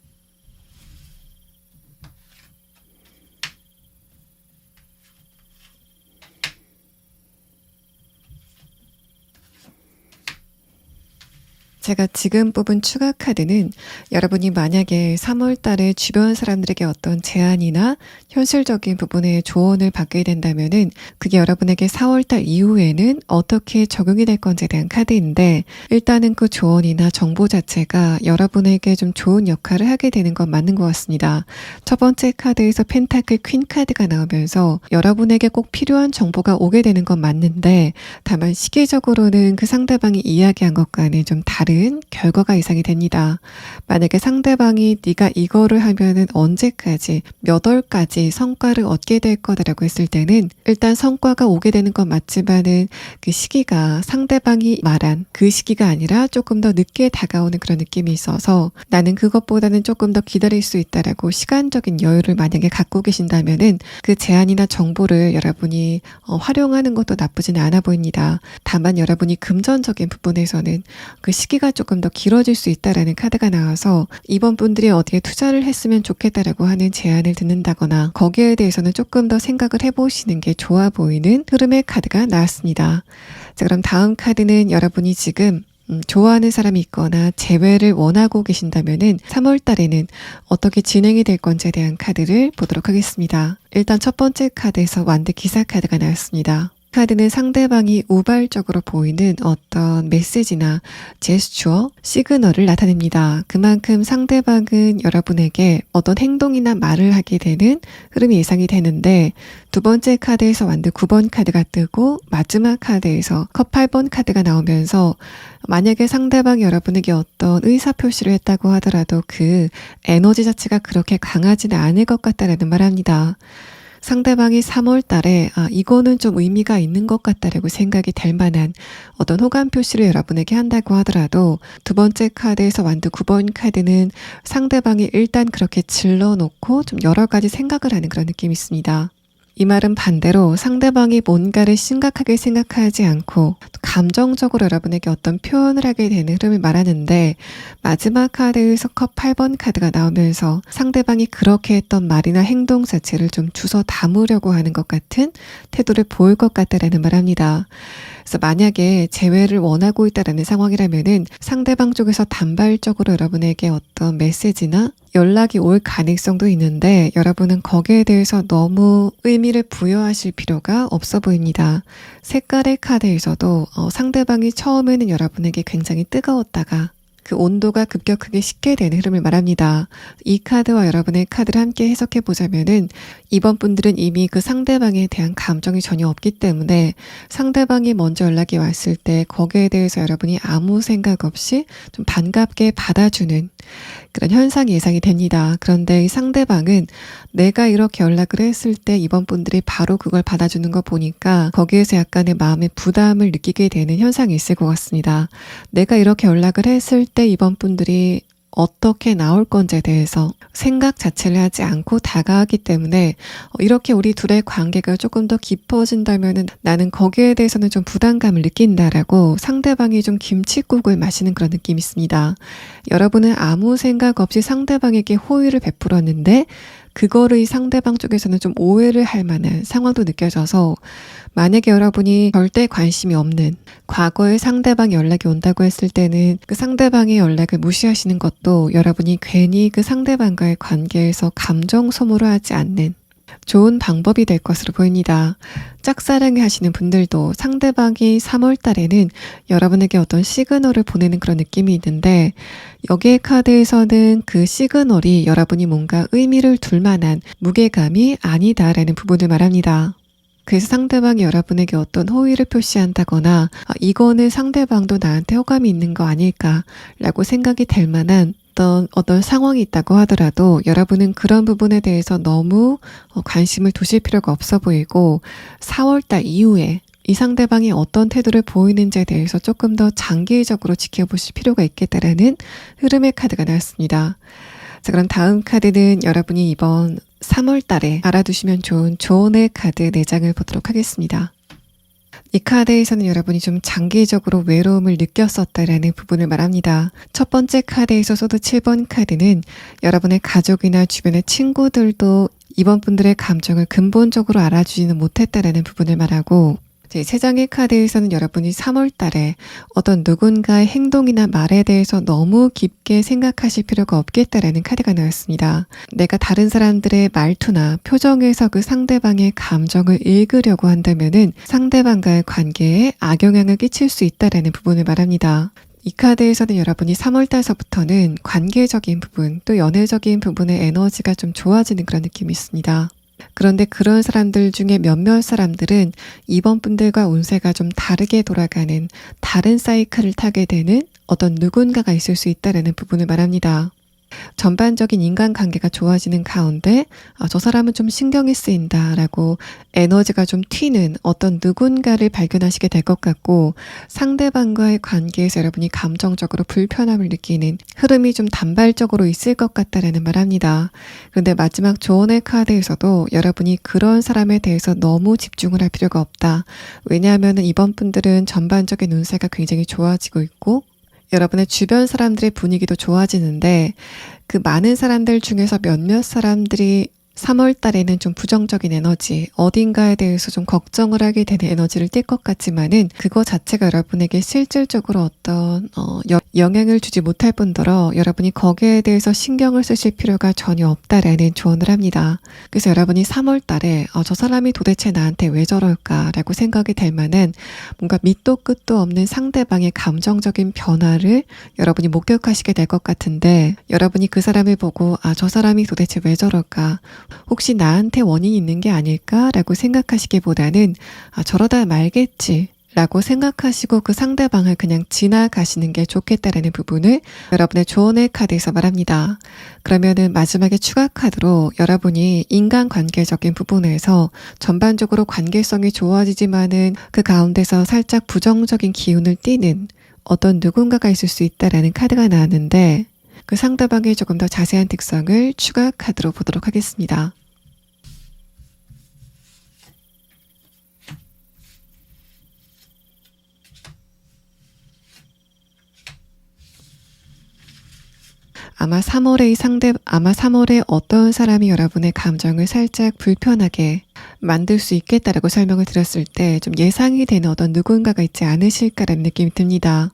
제가 지금 뽑은 추가 카드는 여러분이 만약에 3월 달에 주변 사람들에게 어떤 제안이나 현실적인 부분의 조언을 받게 된다면은 그게 여러분에게 4월 달 이후에는 어떻게 적용이 될 건지에 대한 카드인데, 일단은 그 조언이나 정보 자체가 여러분에게 좀 좋은 역할을 하게 되는 건 맞는 것 같습니다. 첫 번째 카드에서 펜타클 퀸 카드가 나오면서 여러분에게 꼭 필요한 정보가 오게 되는 건 맞는데, 다만 시기적으로는 그 상대방이 이야기한 것과는 좀 다른 결과가 예상이 됩니다. 만약에 상대방이 네가 이거를 하면은 언제까지 몇 월까지 성과를 얻게 될 거다라고 했을 때는 일단 성과가 오게 되는 건 맞지만은 그 시기가 상대방이 말한 그 시기가 아니라 조금 더 늦게 다가오는 그런 느낌이 있어서 나는 그것보다는 조금 더 기다릴 수 있다라고 시간적인 여유를 만약에 갖고 계신다면은 그 제안이나 정보를 여러분이 활용하는 것도 나쁘지는 않아 보입니다. 다만 여러분이 금전적인 부분에서는 그 시기가 조금 더 길어질 수 있다라는 카드가 나와서 이번 분들이 어디에 투자를 했으면 좋겠다라고 하는 제안을 듣는다거나 거기에 대해서는 조금 더 생각을 해보시는 게 좋아 보이는 흐름의 카드가 나왔습니다. 자, 그럼 다음 카드는 여러분이 지금 좋아하는 사람이 있거나 재회를 원하고 계신다면은 3월 달에는 어떻게 진행이 될 건지에 대한 카드를 보도록 하겠습니다. 일단 첫 번째 카드에서 완드 기사 카드가 나왔습니다. 카드는 상대방이 우발적으로 보이는 어떤 메시지나 제스처, 시그널을 나타냅니다. 그만큼 상대방은 여러분에게 어떤 행동이나 말을 하게 되는 흐름이 예상이 되는데, 두 번째 카드에서 완드 9번 카드가 뜨고 마지막 카드에서 컵 8번 카드가 나오면서 만약에 상대방이 여러분에게 어떤 의사표시를 했다고 하더라도 그 에너지 자체가 그렇게 강하지는 않을 것 같다라는 말합니다. 상대방이 3월 달에 이거는 좀 의미가 있는 것 같다라고 생각이 될 만한 어떤 호감 표시를 여러분에게 한다고 하더라도 두 번째 카드에서 완두 9번 카드는 상대방이 일단 그렇게 질러놓고 좀 여러 가지 생각을 하는 그런 느낌이 있습니다. 이 말은 반대로 상대방이 뭔가를 심각하게 생각하지 않고 감정적으로 여러분에게 어떤 표현을 하게 되는 흐름을 말하는데, 마지막 카드에서 컵 8번 카드가 나오면서 상대방이 그렇게 했던 말이나 행동 자체를 좀 주워 담으려고 하는 것 같은 태도를 보일 것 같다라는 말합니다. 그래서 만약에 재회를 원하고 있다라는 상황이라면은 상대방 쪽에서 단발적으로 여러분에게 어떤 메시지나 연락이 올 가능성도 있는데, 여러분은 거기에 대해서 너무 의미를 부여하실 필요가 없어 보입니다. 색깔의 카드에서도 상대방이 처음에는 여러분에게 굉장히 뜨거웠다가 그 온도가 급격하게 식게 되는 흐름을 말합니다. 이 카드와 여러분의 카드를 함께 해석해 보자면은, 이번 분들은 이미 그 상대방에 대한 감정이 전혀 없기 때문에 상대방이 먼저 연락이 왔을 때 거기에 대해서 여러분이 아무 생각 없이 좀 반갑게 받아주는 그런 현상이 예상이 됩니다. 그런데 이 상대방은 내가 이렇게 연락을 했을 때 이번 분들이 바로 그걸 받아주는 거 보니까 거기에서 약간의 마음의 부담을 느끼게 되는 현상이 있을 것 같습니다. 내가 이렇게 연락을 했을 때 이번 분들이 어떻게 나올 건지에 대해서 생각 자체를 하지 않고 다가가기 때문에 이렇게 우리 둘의 관계가 조금 더 깊어진다면은 나는 거기에 대해서는 좀 부담감을 느낀다라고 상대방이 좀 김칫국을 마시는 그런 느낌이 있습니다. 여러분은 아무 생각 없이 상대방에게 호의를 베풀었는데 그거를 이 상대방 쪽에서는 좀 오해를 할 만한 상황도 느껴져서, 만약에 여러분이 절대 관심이 없는 과거에 상대방이 연락이 온다고 했을 때는 그 상대방의 연락을 무시하시는 것도 여러분이 괜히 그 상대방과의 관계에서 감정 소모를 하지 않는 좋은 방법이 될 것으로 보입니다. 짝사랑을 하시는 분들도 상대방이 3월 달에는 여러분에게 어떤 시그널을 보내는 그런 느낌이 있는데, 여기의 카드에서는 그 시그널이 여러분이 뭔가 의미를 둘 만한 무게감이 아니다라는 부분을 말합니다. 그래서 상대방이 여러분에게 어떤 호의를 표시한다거나 이거는 상대방도 나한테 호감이 있는 거 아닐까라고 생각이 될 만한 어떤 상황이 있다고 하더라도 여러분은 그런 부분에 대해서 너무 관심을 두실 필요가 없어 보이고, 4월달 이후에 이 상대방이 어떤 태도를 보이는지에 대해서 조금 더 장기적으로 지켜보실 필요가 있겠다라는 흐름의 카드가 나왔습니다. 자, 그럼 다음 카드는 여러분이 이번 3월 달에 알아두시면 좋은 조언의 카드 4장을 보도록 하겠습니다. 이 카드에서는 여러분이 좀 장기적으로 외로움을 느꼈었다라는 부분을 말합니다. 첫 번째 카드에서 쏟은 7번 카드는 여러분의 가족이나 주변의 친구들도 이번 분들의 감정을 근본적으로 알아주지는 못했다라는 부분을 말하고, 세 장의 카드에서는 여러분이 3월 달에 어떤 누군가의 행동이나 말에 대해서 너무 깊게 생각하실 필요가 없겠다라는 카드가 나왔습니다. 내가 다른 사람들의 말투나 표정에서 그 상대방의 감정을 읽으려고 한다면은 상대방과의 관계에 악영향을 끼칠 수 있다라는 부분을 말합니다. 이 카드에서는 여러분이 3월달서부터는 관계적인 부분, 또 연애적인 부분의 에너지가 좀 좋아지는 그런 느낌이 있습니다. 그런데 그런 사람들 중에 몇몇 사람들은 이번 분들과 운세가 좀 다르게 돌아가는 다른 사이클을 타게 되는 어떤 누군가가 있을 수 있다는 부분을 말합니다. 전반적인 인간관계가 좋아지는 가운데 저 사람은 좀 신경이 쓰인다라고 에너지가 좀 튀는 어떤 누군가를 발견하시게 될 것 같고, 상대방과의 관계에서 여러분이 감정적으로 불편함을 느끼는 흐름이 좀 단발적으로 있을 것 같다라는 말합니다. 그런데 마지막 조언의 카드에서도 여러분이 그런 사람에 대해서 너무 집중을 할 필요가 없다. 왜냐하면 이번 분들은 전반적인 운세가 굉장히 좋아지고 있고 여러분의 주변 사람들의 분위기도 좋아지는데, 그 많은 사람들 중에서 몇몇 사람들이 3월 달에는 좀 부정적인 에너지, 어딘가에 대해서 좀 걱정을 하게 되는 에너지를 띌 것 같지만은 그거 자체가 여러분에게 실질적으로 어떤 영향을 주지 못할 뿐더러 여러분이 거기에 대해서 신경을 쓰실 필요가 전혀 없다라는 조언을 합니다. 그래서 여러분이 3월 달에 저 사람이 도대체 나한테 왜 저럴까라고 생각이 될 만한 뭔가 밑도 끝도 없는 상대방의 감정적인 변화를 여러분이 목격하시게 될 것 같은데, 여러분이 그 사람을 보고 저 사람이 도대체 왜 저럴까, 혹시 나한테 원인이 있는 게 아닐까라고 생각하시기보다는 저러다 말겠지 라고 생각하시고 그 상대방을 그냥 지나가시는 게 좋겠다라는 부분을 여러분의 조언의 카드에서 말합니다. 그러면은 마지막에 추가 카드로 여러분이 인간관계적인 부분에서 전반적으로 관계성이 좋아지지만은 그 가운데서 살짝 부정적인 기운을 띠는 어떤 누군가가 있을 수 있다라는 카드가 나왔는데 그 상대방의 조금 더 자세한 특성을 추가 카드로 보도록 하겠습니다. 아마 3월에 어떤 사람이 여러분의 감정을 살짝 불편하게 만들 수 있겠다라고 설명을 드렸을 때 좀 예상이 되는 어떤 누군가가 있지 않으실까라는 느낌이 듭니다.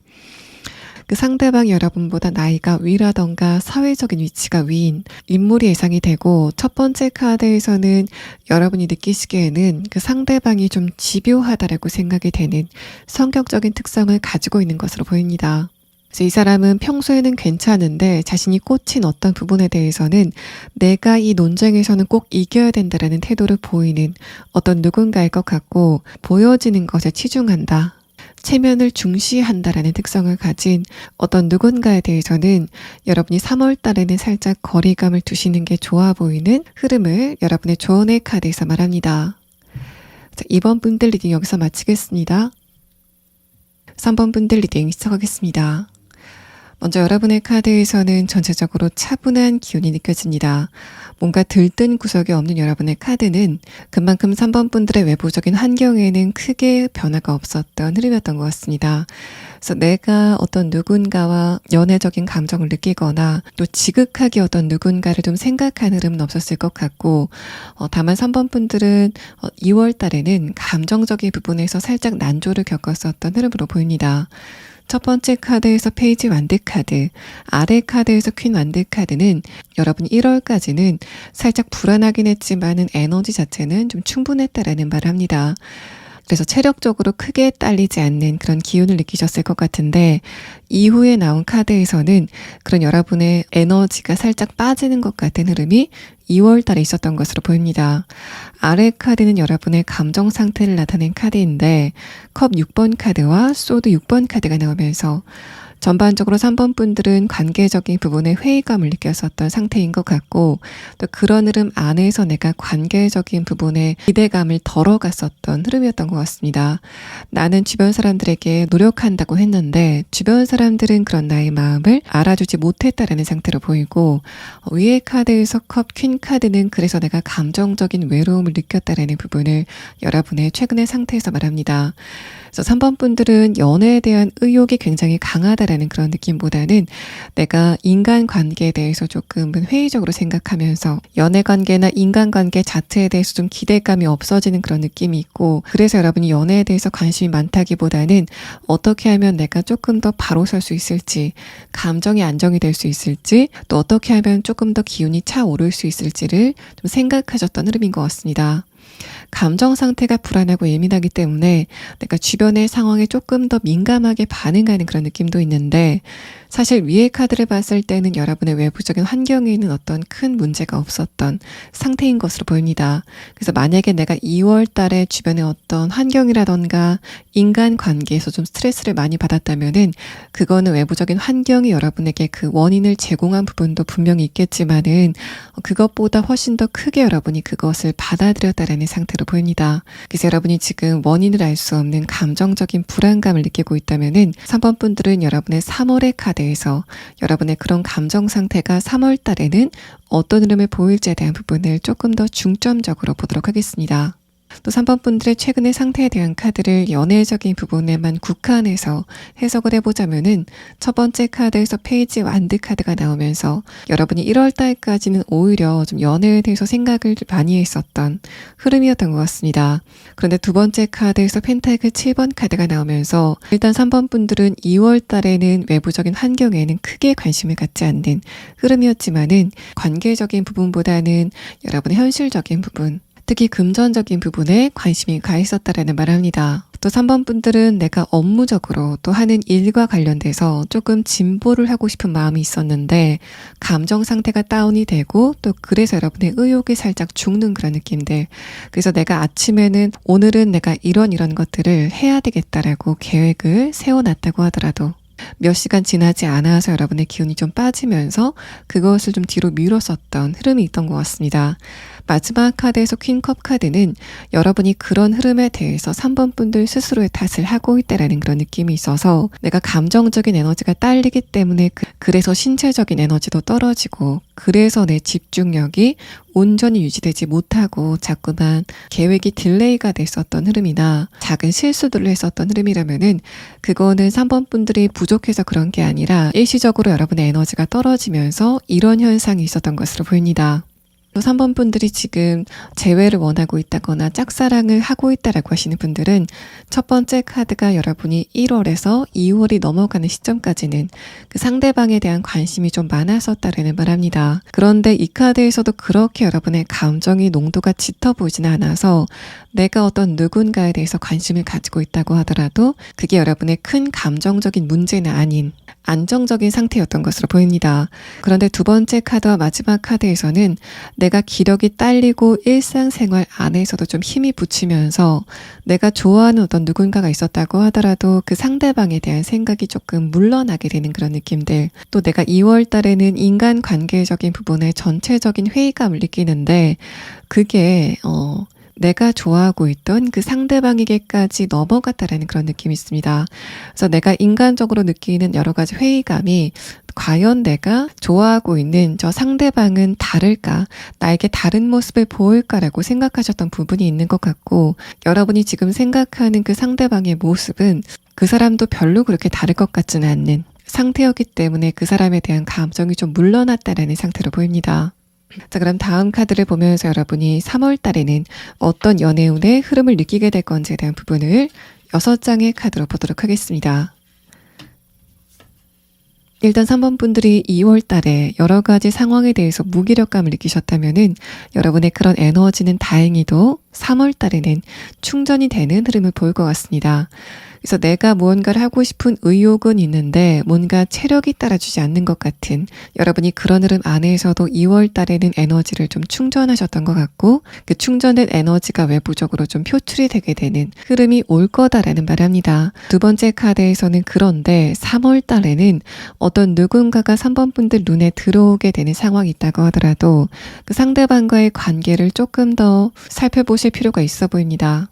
그 상대방이 여러분보다 나이가 위라던가 사회적인 위치가 위인 인물이 예상이 되고 첫 번째 카드에서는 여러분이 느끼시기에는 그 상대방이 좀 집요하다라고 생각이 되는 성격적인 특성을 가지고 있는 것으로 보입니다. 그래서 이 사람은 평소에는 괜찮은데 자신이 꽂힌 어떤 부분에 대해서는 내가 이 논쟁에서는 꼭 이겨야 된다라는 태도를 보이는 어떤 누군가일 것 같고 보여지는 것에 치중한다. 체면을 중시한다라는 특성을 가진 어떤 누군가에 대해서는 여러분이 3월 달에는 살짝 거리감을 두시는 게 좋아 보이는 흐름을 여러분의 조언의 카드에서 말합니다. 자, 2번 분들 리딩 여기서 마치겠습니다. 3번 분들 리딩 시작하겠습니다. 먼저 여러분의 카드에서는 전체적으로 차분한 기운이 느껴집니다. 뭔가 들뜬 구석이 없는 여러분의 카드는 그만큼 3번 분들의 외부적인 환경에는 크게 변화가 없었던 흐름이었던 것 같습니다. 그래서 내가 어떤 누군가와 연애적인 감정을 느끼거나 또 지극하게 어떤 누군가를 좀 생각하는 흐름은 없었을 것 같고 다만 3번 분들은 2월 달에는 감정적인 부분에서 살짝 난조를 겪었었던 흐름으로 보입니다. 첫 번째 카드에서 페이지 완드 카드, 아래 카드에서 퀸 완드 카드는 여러분이 1월까지는 살짝 불안하긴 했지만은 에너지 자체는 좀 충분했다라는 말을 합니다. 그래서 체력적으로 크게 딸리지 않는 그런 기운을 느끼셨을 것 같은데 이후에 나온 카드에서는 그런 여러분의 에너지가 살짝 빠지는 것 같은 흐름이 2월 달에 있었던 것으로 보입니다. 아래 카드는 여러분의 감정 상태를 나타낸 카드인데 컵 6번 카드와 소드 6번 카드가 나오면서 전반적으로 3번 분들은 관계적인 부분에 회의감을 느꼈었던 상태인 것 같고 또 그런 흐름 안에서 내가 관계적인 부분에 기대감을 덜어갔었던 흐름이었던 것 같습니다. 나는 주변 사람들에게 노력한다고 했는데 주변 사람들은 그런 나의 마음을 알아주지 못했다라는 상태로 보이고 위의 카드에서 컵 퀸 카드는 그래서 내가 감정적인 외로움을 느꼈다라는 부분을 여러분의 최근의 상태에서 말합니다. 그래서 3번 분들은 연애에 대한 의욕이 굉장히 강하다라는 그런 느낌보다는 내가 인간관계에 대해서 조금은 회의적으로 생각하면서 연애관계나 인간관계 자체에 대해서 좀 기대감이 없어지는 그런 느낌이 있고 그래서 여러분이 연애에 대해서 관심이 많다기보다는 어떻게 하면 내가 조금 더 바로 설 수 있을지 감정이 안정이 될 수 있을지 또 어떻게 하면 조금 더 기운이 차오를 수 있을지를 좀 생각하셨던 흐름인 것 같습니다. 감정 상태가 불안하고 예민하기 때문에 내가 주변의 상황에 조금 더 민감하게 반응하는 그런 느낌도 있는데 사실 위의 카드를 봤을 때는 여러분의 외부적인 환경에 있는 어떤 큰 문제가 없었던 상태인 것으로 보입니다. 그래서 만약에 내가 2월 달에 주변의 어떤 환경이라던가 인간관계에서 좀 스트레스를 많이 받았다면은 그거는 외부적인 환경이 여러분에게 그 원인을 제공한 부분도 분명히 있겠지만은 그것보다 훨씬 더 크게 여러분이 그것을 받아들였다라는 상태로 보입니다. 그래서 여러분이 지금 원인을 알 수 없는 감정적인 불안감을 느끼고 있다면은 3번 분들은 여러분의 3월의 카드에서 여러분의 그런 감정 상태가 3월 달에는 어떤 흐름을 보일지에 대한 부분을 조금 더 중점적으로 보도록 하겠습니다. 또 3번 분들의 최근의 상태에 대한 카드를 연애적인 부분에만 국한해서 해석을 해보자면은 첫 번째 카드에서 페이지 완드 카드가 나오면서 여러분이 1월 달까지는 오히려 좀 연애에 대해서 생각을 많이 했었던 흐름이었던 것 같습니다. 그런데 두 번째 카드에서 펜타클 7번 카드가 나오면서 일단 3번 분들은 2월 달에는 외부적인 환경에는 크게 관심을 갖지 않는 흐름이었지만은 관계적인 부분보다는 여러분의 현실적인 부분 특히 금전적인 부분에 관심이 가 있었다라는 말을 합니다. 또 3번 분들은 내가 업무적으로 또 하는 일과 관련돼서 조금 진보를 하고 싶은 마음이 있었는데 감정 상태가 다운이 되고 또 그래서 여러분의 의욕이 살짝 죽는 그런 느낌들. 그래서 내가 아침에는 오늘은 내가 이런 것들을 해야 되겠다라고 계획을 세워놨다고 하더라도 몇 시간 지나지 않아서 여러분의 기운이 좀 빠지면서 그것을 좀 뒤로 미뤘었던 흐름이 있던 것 같습니다. 마지막 카드에서 퀸컵 카드는 여러분이 그런 흐름에 대해서 3번 분들 스스로의 탓을 하고 있다라는 그런 느낌이 있어서 내가 감정적인 에너지가 딸리기 때문에 그래서 신체적인 에너지도 떨어지고 그래서 내 집중력이 온전히 유지되지 못하고 자꾸만 계획이 딜레이가 됐었던 흐름이나 작은 실수들을 했었던 흐름이라면은 그거는 3번 분들이 부족해서 그런 게 아니라 일시적으로 여러분의 에너지가 떨어지면서 이런 현상이 있었던 것으로 보입니다. 3번 분들이 지금 재회를 원하고 있다거나 짝사랑을 하고 있다라고 하시는 분들은 첫 번째 카드가 여러분이 1월에서 2월이 넘어가는 시점까지는 그 상대방에 대한 관심이 좀 많았었다라는 말합니다. 그런데 이 카드에서도 그렇게 여러분의 감정의 농도가 짙어 보이지는 않아서 내가 어떤 누군가에 대해서 관심을 가지고 있다고 하더라도 그게 여러분의 큰 감정적인 문제는 아닌 안정적인 상태였던 것으로 보입니다. 그런데 두 번째 카드와 마지막 카드에서는 내가 기력이 딸리고 일상생활 안에서도 좀 힘이 붙이면서 내가 좋아하는 어떤 누군가가 있었다고 하더라도 그 상대방에 대한 생각이 조금 물러나게 되는 그런 느낌들. 또 내가 2월 달에는 인간관계적인 부분에 전체적인 회의감을 느끼는데 그게 내가 좋아하고 있던 그 상대방에게까지 넘어갔다라는 그런 느낌이 있습니다. 그래서 내가 인간적으로 느끼는 여러 가지 회의감이 과연 내가 좋아하고 있는 저 상대방은 다를까? 나에게 다른 모습을 보일까라고 생각하셨던 부분이 있는 것 같고 여러분이 지금 생각하는 그 상대방의 모습은 그 사람도 별로 그렇게 다를 것 같지는 않는 상태였기 때문에 그 사람에 대한 감정이 좀 물러났다라는 상태로 보입니다. 자, 그럼 다음 카드를 보면서 여러분이 3월 달에는 어떤 연애운의 흐름을 느끼게 될 건지에 대한 부분을 6장의 카드로 보도록 하겠습니다. 일단 3번 분들이 2월 달에 여러 가지 상황에 대해서 무기력감을 느끼셨다면은 여러분의 그런 에너지는 다행히도 3월 달에는 충전이 되는 흐름을 보일 것 같습니다. 그래서 내가 무언가를 하고 싶은 의욕은 있는데 뭔가 체력이 따라주지 않는 것 같은 여러분이 그런 흐름 안에서도 2월 달에는 에너지를 좀 충전하셨던 것 같고 그 충전된 에너지가 외부적으로 좀 표출이 되게 되는 흐름이 올 거다라는 말을 합니다. 두 번째 카드에서는 그런데 3월 달에는 어떤 누군가가 3번 분들 눈에 들어오게 되는 상황이 있다고 하더라도 그 상대방과의 관계를 조금 더 살펴보실 필요가 있어 보입니다.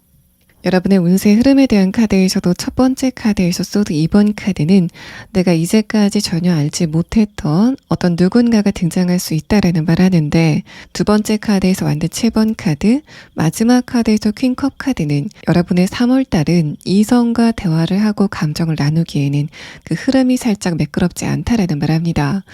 여러분의 운세 흐름에 대한 카드에서도 첫 번째 카드에서 쏘드 2번 카드는 내가 이제까지 전혀 알지 못했던 어떤 누군가가 등장할 수 있다라는 말 하는데 두 번째 카드에서 완드 7번 카드, 마지막 카드에서 퀸컵 카드는 여러분의 3월 달은 이성과 대화를 하고 감정을 나누기에는 그 흐름이 살짝 매끄럽지 않다라는 말 합니다.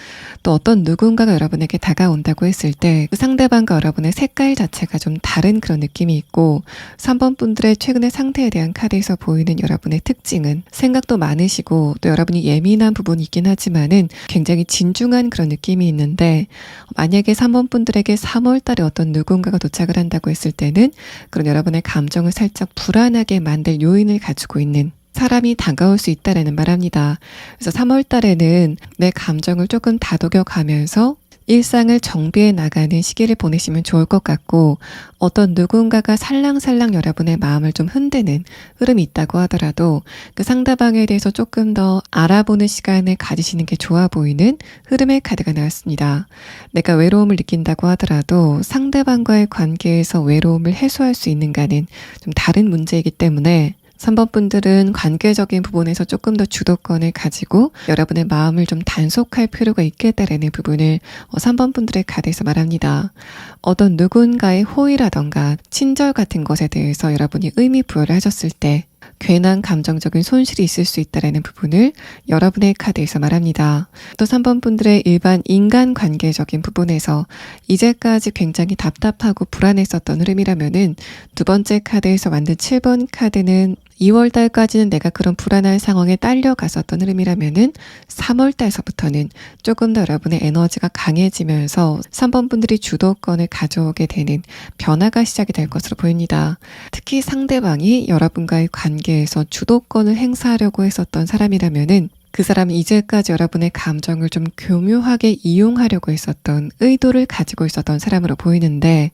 또 어떤 누군가가 여러분에게 다가온다고 했을 때 그 상대방과 여러분의 색깔 자체가 좀 다른 그런 느낌이 있고 3번 분들의 최근의 상태에 대한 카드에서 보이는 여러분의 특징은 생각도 많으시고 또 여러분이 예민한 부분이 있긴 하지만은 굉장히 진중한 그런 느낌이 있는데 만약에 3번 분들에게 3월 달에 어떤 누군가가 도착을 한다고 했을 때는 그런 여러분의 감정을 살짝 불안하게 만들 요인을 가지고 있는 사람이 다가올 수 있다라는 말합니다. 그래서 3월 달에는 내 감정을 조금 다독여 가면서 일상을 정비해 나가는 시기를 보내시면 좋을 것 같고 어떤 누군가가 살랑살랑 여러분의 마음을 좀 흔드는 흐름이 있다고 하더라도 그 상대방에 대해서 조금 더 알아보는 시간을 가지시는 게 좋아 보이는 흐름의 카드가 나왔습니다. 내가 외로움을 느낀다고 하더라도 상대방과의 관계에서 외로움을 해소할 수 있는가는 좀 다른 문제이기 때문에 3번 분들은 관계적인 부분에서 조금 더 주도권을 가지고 여러분의 마음을 좀 단속할 필요가 있겠다라는 부분을 3번 분들의 카드에서 말합니다. 어떤 누군가의 호의라던가 친절 같은 것에 대해서 여러분이 의미 부여를 하셨을 때 괜한 감정적인 손실이 있을 수 있다는 부분을 여러분의 카드에서 말합니다. 또 3번 분들의 일반 인간관계적인 부분에서 이제까지 굉장히 답답하고 불안했었던 흐름이라면은 두 번째 카드에서 만든 7번 카드는 2월 달까지는 내가 그런 불안한 상황에 딸려갔었던 흐름이라면은 3월 달서부터는 조금 더 여러분의 에너지가 강해지면서 3번 분들이 주도권을 가져오게 되는 변화가 시작이 될 것으로 보입니다. 특히 상대방이 여러분과의 관계에서 주도권을 행사하려고 했었던 사람이라면은 그 사람은 이제까지 여러분의 감정을 좀 교묘하게 이용하려고 했었던 의도를 가지고 있었던 사람으로 보이는데,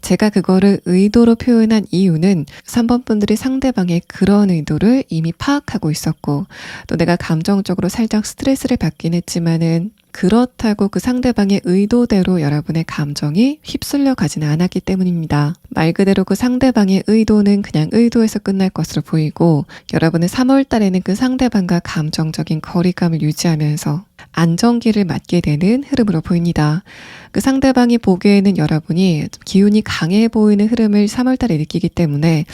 제가 그거를 의도로 표현한 이유는 3번 분들이 상대방의 그런 의도를 이미 파악하고 있었고, 또 내가 감정적으로 살짝 스트레스를 받긴 했지만은 그렇다고 그 상대방의 의도대로 여러분의 감정이 휩쓸려 가지는 않았기 때문입니다. 말 그대로 그 상대방의 의도는 그냥 의도에서 끝날 것으로 보이고, 여러분은 3월 달에는 그 상대방과 감정적인 거리감을 유지하면서 안정기를 맞게 되는 흐름으로 보입니다. 그 상대방이 보기에는 여러분이 기운이 강해 보이는 흐름을 3월 달에 느끼기 때문에,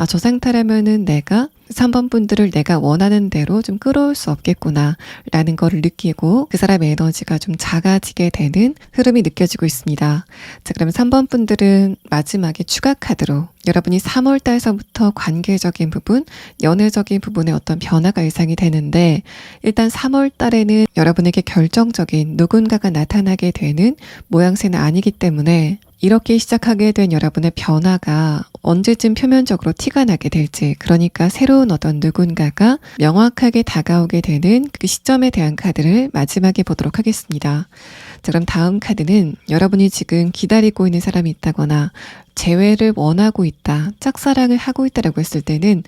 저 상태라면은 내가 3번 분들을 내가 원하는 대로 좀 끌어올 수 없겠구나 라는 거를 느끼고 그 사람의 에너지가 좀 작아지게 되는 흐름이 느껴지고 있습니다. 자, 그러면 3번 분들은 마지막에 추가 카드로 여러분이 3월 달서부터 관계적인 부분, 연애적인 부분에 어떤 변화가 예상이 되는데, 일단 3월 달에는 여러분에게 결정적인 누군가가 나타나게 되는 모양새는 아니기 때문에 이렇게 시작하게 된 여러분의 변화가 언제쯤 표면적으로 티가 나게 될지, 그러니까 새로운 어떤 누군가가 명확하게 다가오게 되는 그 시점에 대한 카드를 마지막에 보도록 하겠습니다. 자, 그럼 다음 카드는 여러분이 지금 기다리고 있는 사람이 있다거나 재회를 원하고 있다, 짝사랑을 하고 있다라고 했을 때는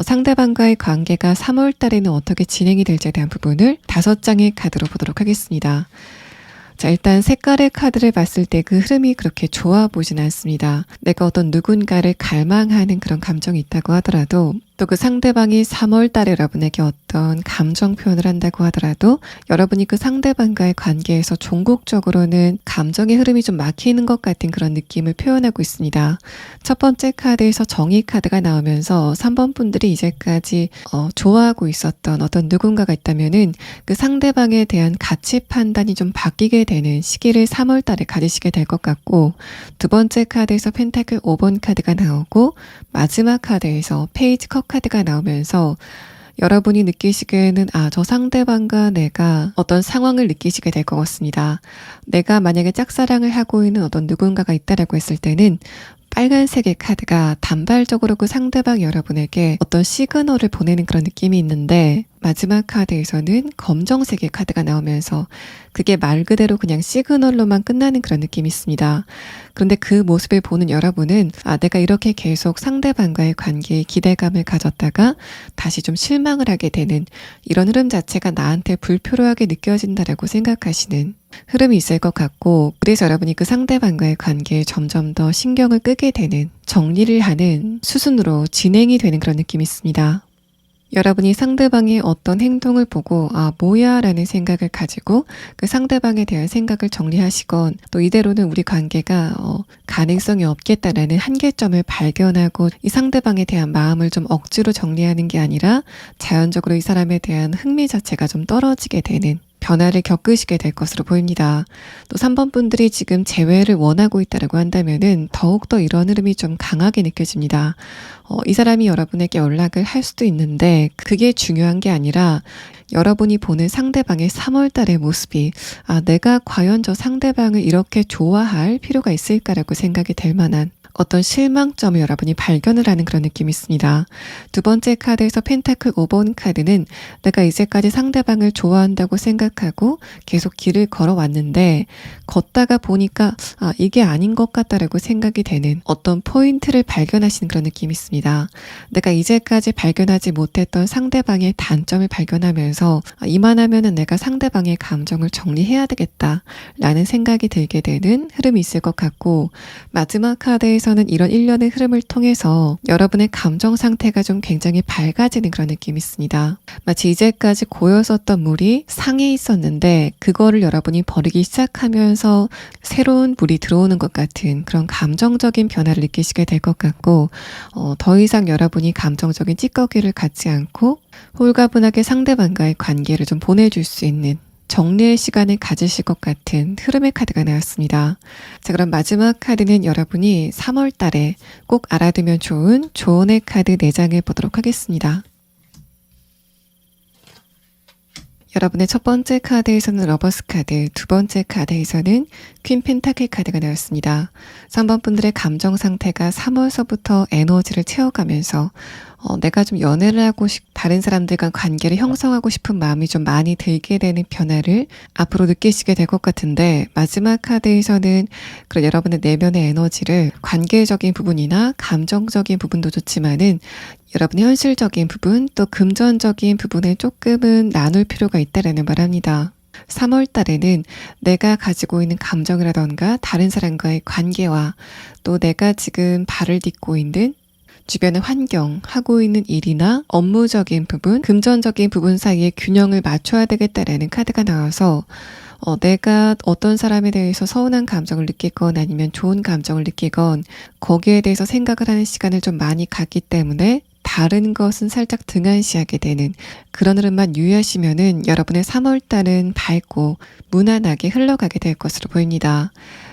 상대방과의 관계가 3월 달에는 어떻게 진행이 될지에 대한 부분을 5장의 카드로 보도록 하겠습니다. 자, 일단 색깔의 카드를 봤을 때 그 흐름이 그렇게 좋아 보진 않습니다. 내가 어떤 누군가를 갈망하는 그런 감정이 있다고 하더라도, 또 그 상대방이 3월 달에 여러분에게 어떤 감정 표현을 한다고 하더라도 여러분이 그 상대방과의 관계에서 종국적으로는 감정의 흐름이 좀 막히는 것 같은 그런 느낌을 표현하고 있습니다. 첫 번째 카드에서 정의 카드가 나오면서 3번 분들이 이제까지 좋아하고 있었던 어떤 누군가가 있다면은 그 상대방에 대한 가치 판단이 좀 바뀌게 되는 시기를 3월 달에 가지시게 될 것 같고, 두 번째 카드에서 펜타클 5번 카드가 나오고 마지막 카드에서 페이지 컵 카드가 나오면서 여러분이 느끼시기에는 저 상대방과 내가 어떤 상황을 느끼시게 될 것 같습니다. 내가 만약에 짝사랑을 하고 있는 어떤 누군가가 있다라고 했을 때는 빨간색의 카드가 단발적으로 그 상대방 여러분에게 어떤 시그널을 보내는 그런 느낌이 있는데, 마지막 카드에서는 검정색의 카드가 나오면서 그게 말 그대로 그냥 시그널로만 끝나는 그런 느낌이 있습니다. 그런데 그 모습을 보는 여러분은 내가 이렇게 계속 상대방과의 관계에 기대감을 가졌다가 다시 좀 실망을 하게 되는 이런 흐름 자체가 나한테 불필요하게 느껴진다라고 생각하시는 흐름이 있을 것 같고, 그래서 여러분이 그 상대방과의 관계에 점점 더 신경을 끄게 되는, 정리를 하는 수순으로 진행이 되는 그런 느낌이 있습니다. 여러분이 상대방의 어떤 행동을 보고 뭐야 라는 생각을 가지고 그 상대방에 대한 생각을 정리하시건, 또 이대로는 우리 관계가 가능성이 없겠다라는 한계점을 발견하고 이 상대방에 대한 마음을 좀 억지로 정리하는 게 아니라 자연적으로 이 사람에 대한 흥미 자체가 좀 떨어지게 되는 변화를 겪으시게 될 것으로 보입니다. 또 3번 분들이 지금 재회를 원하고 있다라고 한다면은 더욱더 이런 흐름이 좀 강하게 느껴집니다. 이 사람이 여러분에게 연락을 할 수도 있는데 그게 중요한 게 아니라 여러분이 보는 상대방의 3월 달의 모습이 내가 과연 저 상대방을 이렇게 좋아할 필요가 있을까라고 생각이 될 만한 어떤 실망점을 여러분이 발견을 하는 그런 느낌이 있습니다. 두 번째 카드에서 펜타클 5번 카드는 내가 이제까지 상대방을 좋아한다고 생각하고 계속 길을 걸어왔는데 걷다가 보니까 이게 아닌 것 같다라고 생각이 되는 어떤 포인트를 발견하시는 그런 느낌이 있습니다. 내가 이제까지 발견하지 못했던 상대방의 단점을 발견하면서 이만하면은 내가 상대방의 감정을 정리해야 되겠다라는 생각이 들게 되는 흐름이 있을 것 같고, 마지막 카드에서 서는 이런 일련의 흐름을 통해서 여러분의 감정 상태가 좀 굉장히 밝아지는 그런 느낌이 있습니다. 마치 이제까지 고였었던 물이 상에 있었는데 그거를 여러분이 버리기 시작하면서 새로운 물이 들어오는 것 같은 그런 감정적인 변화를 느끼시게 될 것 같고, 더 이상 여러분이 감정적인 찌꺼기를 갖지 않고 홀가분하게 상대방과의 관계를 좀 보내줄 수 있는 정리의 시간을 가지실 것 같은 흐름의 카드가 나왔습니다. 자, 그럼 마지막 카드는 여러분이 3월 달에 꼭 알아두면 좋은 조언의 카드 4장을 보도록 하겠습니다. 여러분의 첫 번째 카드에서는 러버스 카드, 두 번째 카드에서는 퀸 펜타클 카드가 나왔습니다. 3번 분들의 감정 상태가 3월서부터 에너지를 채워가면서 내가 좀 연애를 하고 다른 사람들과 관계를 형성하고 싶은 마음이 좀 많이 들게 되는 변화를 앞으로 느끼시게 될 것 같은데, 마지막 카드에서는 그런 여러분의 내면의 에너지를 관계적인 부분이나 감정적인 부분도 좋지만은 여러분의 현실적인 부분 또 금전적인 부분에 조금은 나눌 필요가 있다라는 말합니다. 3월 달에는 내가 가지고 있는 감정이라던가 다른 사람과의 관계와 또 내가 지금 발을 딛고 있는 주변의 환경, 하고 있는 일이나 업무적인 부분, 금전적인 부분 사이에 균형을 맞춰야 되겠다라는 카드가 나와서 내가 어떤 사람에 대해서 서운한 감정을 느끼건 아니면 좋은 감정을 느끼건 거기에 대해서 생각을 하는 시간을 좀 많이 갖기 때문에 다른 것은 살짝 등한시하게 되는 그런 흐름만 유의하시면은 여러분의 3월달은 밝고 무난하게 흘러가게 될 것으로 보입니다.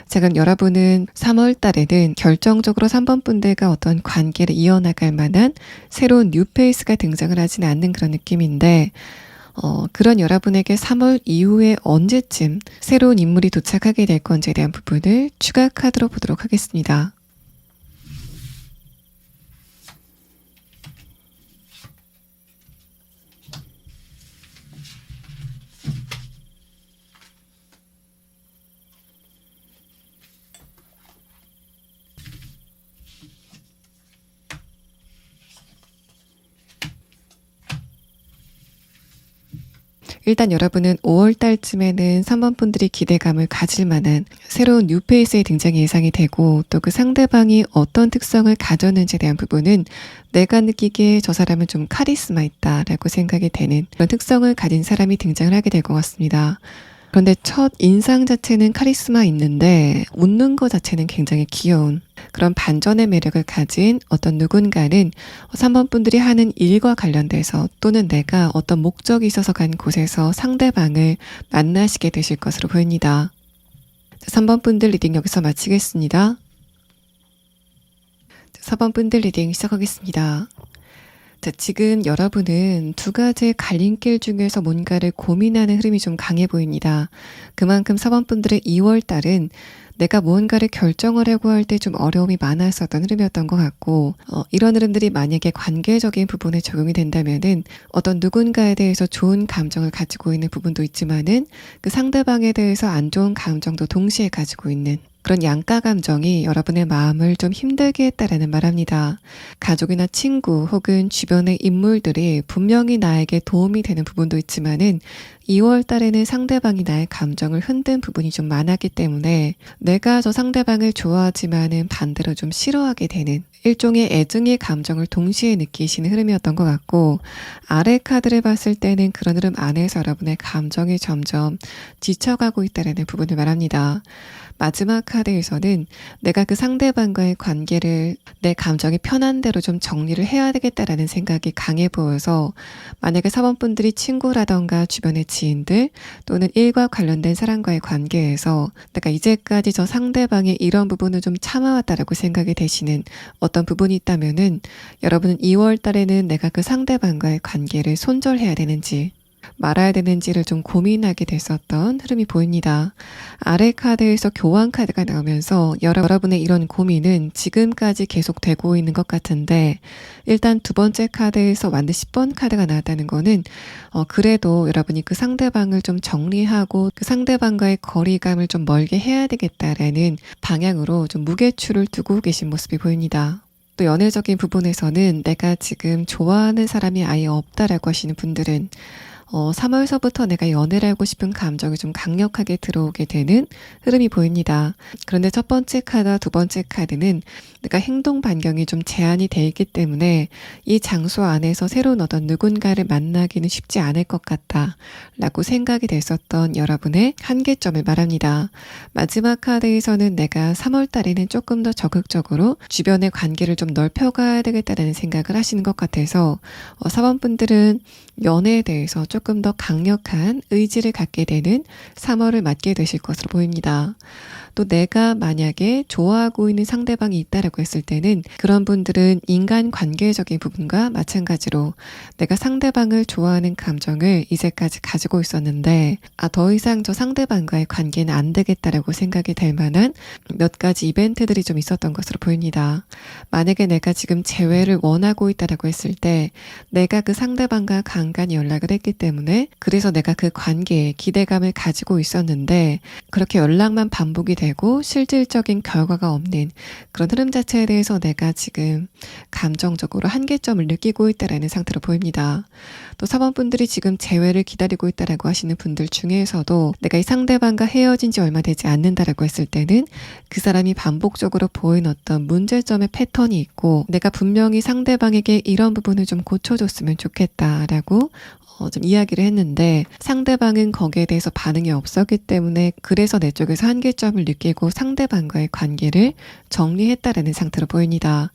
자, 그럼 여러분은 3월달에는 결정적으로 3번 분들과 어떤 관계를 이어나갈 만한 새로운 뉴페이스가 등장을 하진 않는 그런 느낌인데 그런 여러분에게 3월 이후에 언제쯤 새로운 인물이 도착하게 될 건지에 대한 부분을 추가 카드로 보도록 하겠습니다. 일단 여러분은 5월 달쯤에는 3번 분들이 기대감을 가질 만한 새로운 뉴페이스의 등장이 예상이 되고 또 그 상대방이 어떤 특성을 가졌는지에 대한 부분은 내가 느끼기에 저 사람은 좀 카리스마 있다라고 생각이 되는 그런 특성을 가진 사람이 등장을 하게 될 것 같습니다. 그런데 첫 인상 자체는 카리스마 있는데 웃는 것 자체는 굉장히 귀여운 그런 반전의 매력을 가진 어떤 누군가는 3번 분들이 하는 일과 관련돼서 또는 내가 어떤 목적이 있어서 간 곳에서 상대방을 만나시게 되실 것으로 보입니다. 3번 분들 리딩 여기서 마치겠습니다. 4번 분들 리딩 시작하겠습니다. 자, 지금 여러분은 두 가지의 갈림길 중에서 뭔가를 고민하는 흐름이 좀 강해 보입니다. 그만큼 4번 분들의 2월 달은 내가 무언가를 결정하려고 할 때 좀 어려움이 많았었던 흐름이었던 것 같고 이런 흐름들이 만약에 관계적인 부분에 적용이 된다면은 어떤 누군가에 대해서 좋은 감정을 가지고 있는 부분도 있지만은 그 상대방에 대해서 안 좋은 감정도 동시에 가지고 있는 그런 양가 감정이 여러분의 마음을 좀 힘들게 했다라는 말합니다. 가족이나 친구 혹은 주변의 인물들이 분명히 나에게 도움이 되는 부분도 있지만은 2월 달에는 상대방이 나의 감정을 흔든 부분이 좀 많았기 때문에 내가 저 상대방을 좋아하지만은 반대로 좀 싫어하게 되는 일종의 애증의 감정을 동시에 느끼시는 흐름이었던 것 같고 아래 카드를 봤을 때는 그런 흐름 안에서 여러분의 감정이 점점 지쳐가고 있다는 부분을 말합니다. 마지막 카드에서는 내가 그 상대방과의 관계를 내 감정이 편한 대로 좀 정리를 해야 되겠다라는 생각이 강해 보여서 만약에 4번 분들이 친구라던가 주변의 지인들 또는 일과 관련된 사람과의 관계에서 내가 이제까지 저 상대방의 이런 부분을 좀 참아왔다라고 생각이 되시는 어떤 부분이 있다면은 여러분은 2월 달에는 내가 그 상대방과의 관계를 손절해야 되는지 말아야 되는지를 좀 고민하게 됐었던 흐름이 보입니다. 아래 카드에서 교환 카드가 나오면서 여러분의 이런 고민은 지금까지 계속되고 있는 것 같은데 일단 두 번째 카드에서 완드 10번 카드가 나왔다는 거는 그래도 여러분이 그 상대방을 좀 정리하고 그 상대방과의 거리감을 좀 멀게 해야 되겠다라는 방향으로 좀 무게추를 두고 계신 모습이 보입니다. 또 연애적인 부분에서는 내가 지금 좋아하는 사람이 아예 없다라고 하시는 분들은 3월서부터 내가 연애를 하고 싶은 감정이 좀 강력하게 들어오게 되는 흐름이 보입니다. 그런데 첫 번째 카드와 두 번째 카드는 내가 행동 반경이 좀 제한이 돼 있기 때문에 이 장소 안에서 새로운 어떤 누군가를 만나기는 쉽지 않을 것 같다 라고 생각이 됐었던 여러분의 한계점을 말합니다. 마지막 카드에서는 내가 3월 달에는 조금 더 적극적으로 주변의 관계를 좀 넓혀가야 되겠다는 생각을 하시는 것 같아서 4번 분들은 연애에 대해서 조금 더 강력한 의지를 갖게 되는 3월을 맞게 되실 것으로 보입니다. 또 내가 만약에 좋아하고 있는 상대방이 있다라고 했을 때는 그런 분들은 인간관계적인 부분과 마찬가지로 내가 상대방을 좋아하는 감정을 이제까지 가지고 있었는데 더 이상 저 상대방과의 관계는 안 되겠다라고 생각이 될 만한 몇 가지 이벤트들이 좀 있었던 것으로 보입니다. 만약에 내가 지금 재회를 원하고 있다라고 했을 때 내가 그 상대방과 간간히 연락을 했기 때문에 그래서 내가 그 관계에 기대감을 가지고 있었는데 그렇게 연락만 반복이 되고 실질적인 결과가 없는 그런 흐름 자체에 대해서 내가 지금 감정적으로 한계점을 느끼고 있다라는 상태로 보입니다. 또 사번분들이 지금 재회를 기다리고 있다라고 하시는 분들 중에서도 내가 이 상대방과 헤어진 지 얼마 되지 않는다라고 했을 때는 그 사람이 반복적으로 보인 어떤 문제점의 패턴이 있고 내가 분명히 상대방에게 이런 부분을 좀 고쳐줬으면 좋겠다라고 좀 이야기를 했는데 상대방은 거기에 대해서 반응이 없었기 때문에 그래서 내 쪽에서 한계점을 느끼고 상대방과의 관계를 정리했다라는 상태로 보입니다.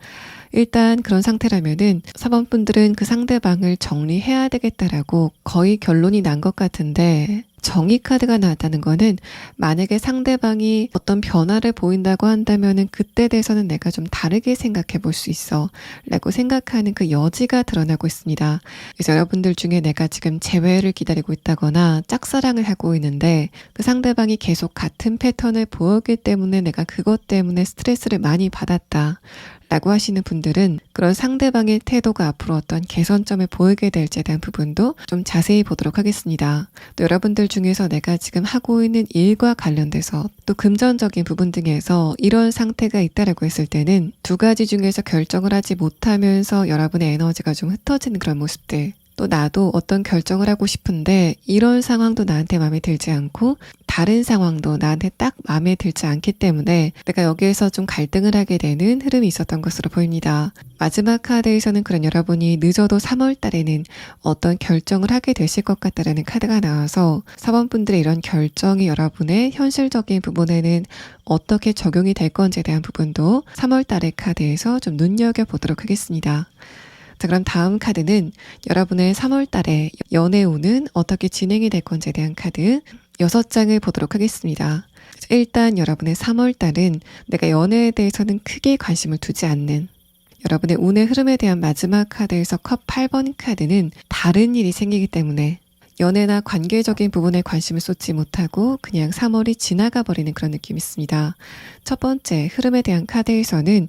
일단 그런 상태라면은 4번분들은 그 상대방을 정리해야 되겠다라고 거의 결론이 난 것 같은데 정의 카드가 나왔다는 거는 만약에 상대방이 어떤 변화를 보인다고 한다면은 그때 대해서는 내가 좀 다르게 생각해 볼 수 있어 라고 생각하는 그 여지가 드러나고 있습니다. 그래서 여러분들 중에 내가 지금 재회를 기다리고 있다거나 짝사랑을 하고 있는데 그 상대방이 계속 같은 패턴을 보였기 때문에 내가 그것 때문에 스트레스를 많이 받았다 라고 하시는 분들은 그런 상대방의 태도가 앞으로 어떤 개선점을 보이게 될지에 대한 부분도 좀 자세히 보도록 하겠습니다. 또 여러분들 중에서 내가 지금 하고 있는 일과 관련돼서 또 금전적인 부분 등에서 이런 상태가 있다라고 했을 때는 두 가지 중에서 결정을 하지 못하면서 여러분의 에너지가 좀 흩어지는 그런 모습들, 또 나도 어떤 결정을 하고 싶은데 이런 상황도 나한테 마음에 들지 않고 다른 상황도 나한테 딱 마음에 들지 않기 때문에 내가 여기에서 좀 갈등을 하게 되는 흐름이 있었던 것으로 보입니다. 마지막 카드에서는 그런 여러분이 늦어도 3월 달에는 어떤 결정을 하게 되실 것 같다라는 카드가 나와서 4번분들의 이런 결정이 여러분의 현실적인 부분에는 어떻게 적용이 될 건지에 대한 부분도 3월 달의 카드에서 좀 눈여겨보도록 하겠습니다. 자, 그럼 다음 카드는 여러분의 3월 달에 연애운은 어떻게 진행이 될 건지에 대한 카드 6장을 보도록 하겠습니다. 일단 여러분의 3월 달은 내가 연애에 대해서는 크게 관심을 두지 않는 여러분의 운의 흐름에 대한 마지막 카드에서 컵 8번 카드는 다른 일이 생기기 때문에 연애나 관계적인 부분에 관심을 쏟지 못하고 그냥 3월이 지나가 버리는 그런 느낌이 있습니다. 첫 번째 흐름에 대한 카드에서는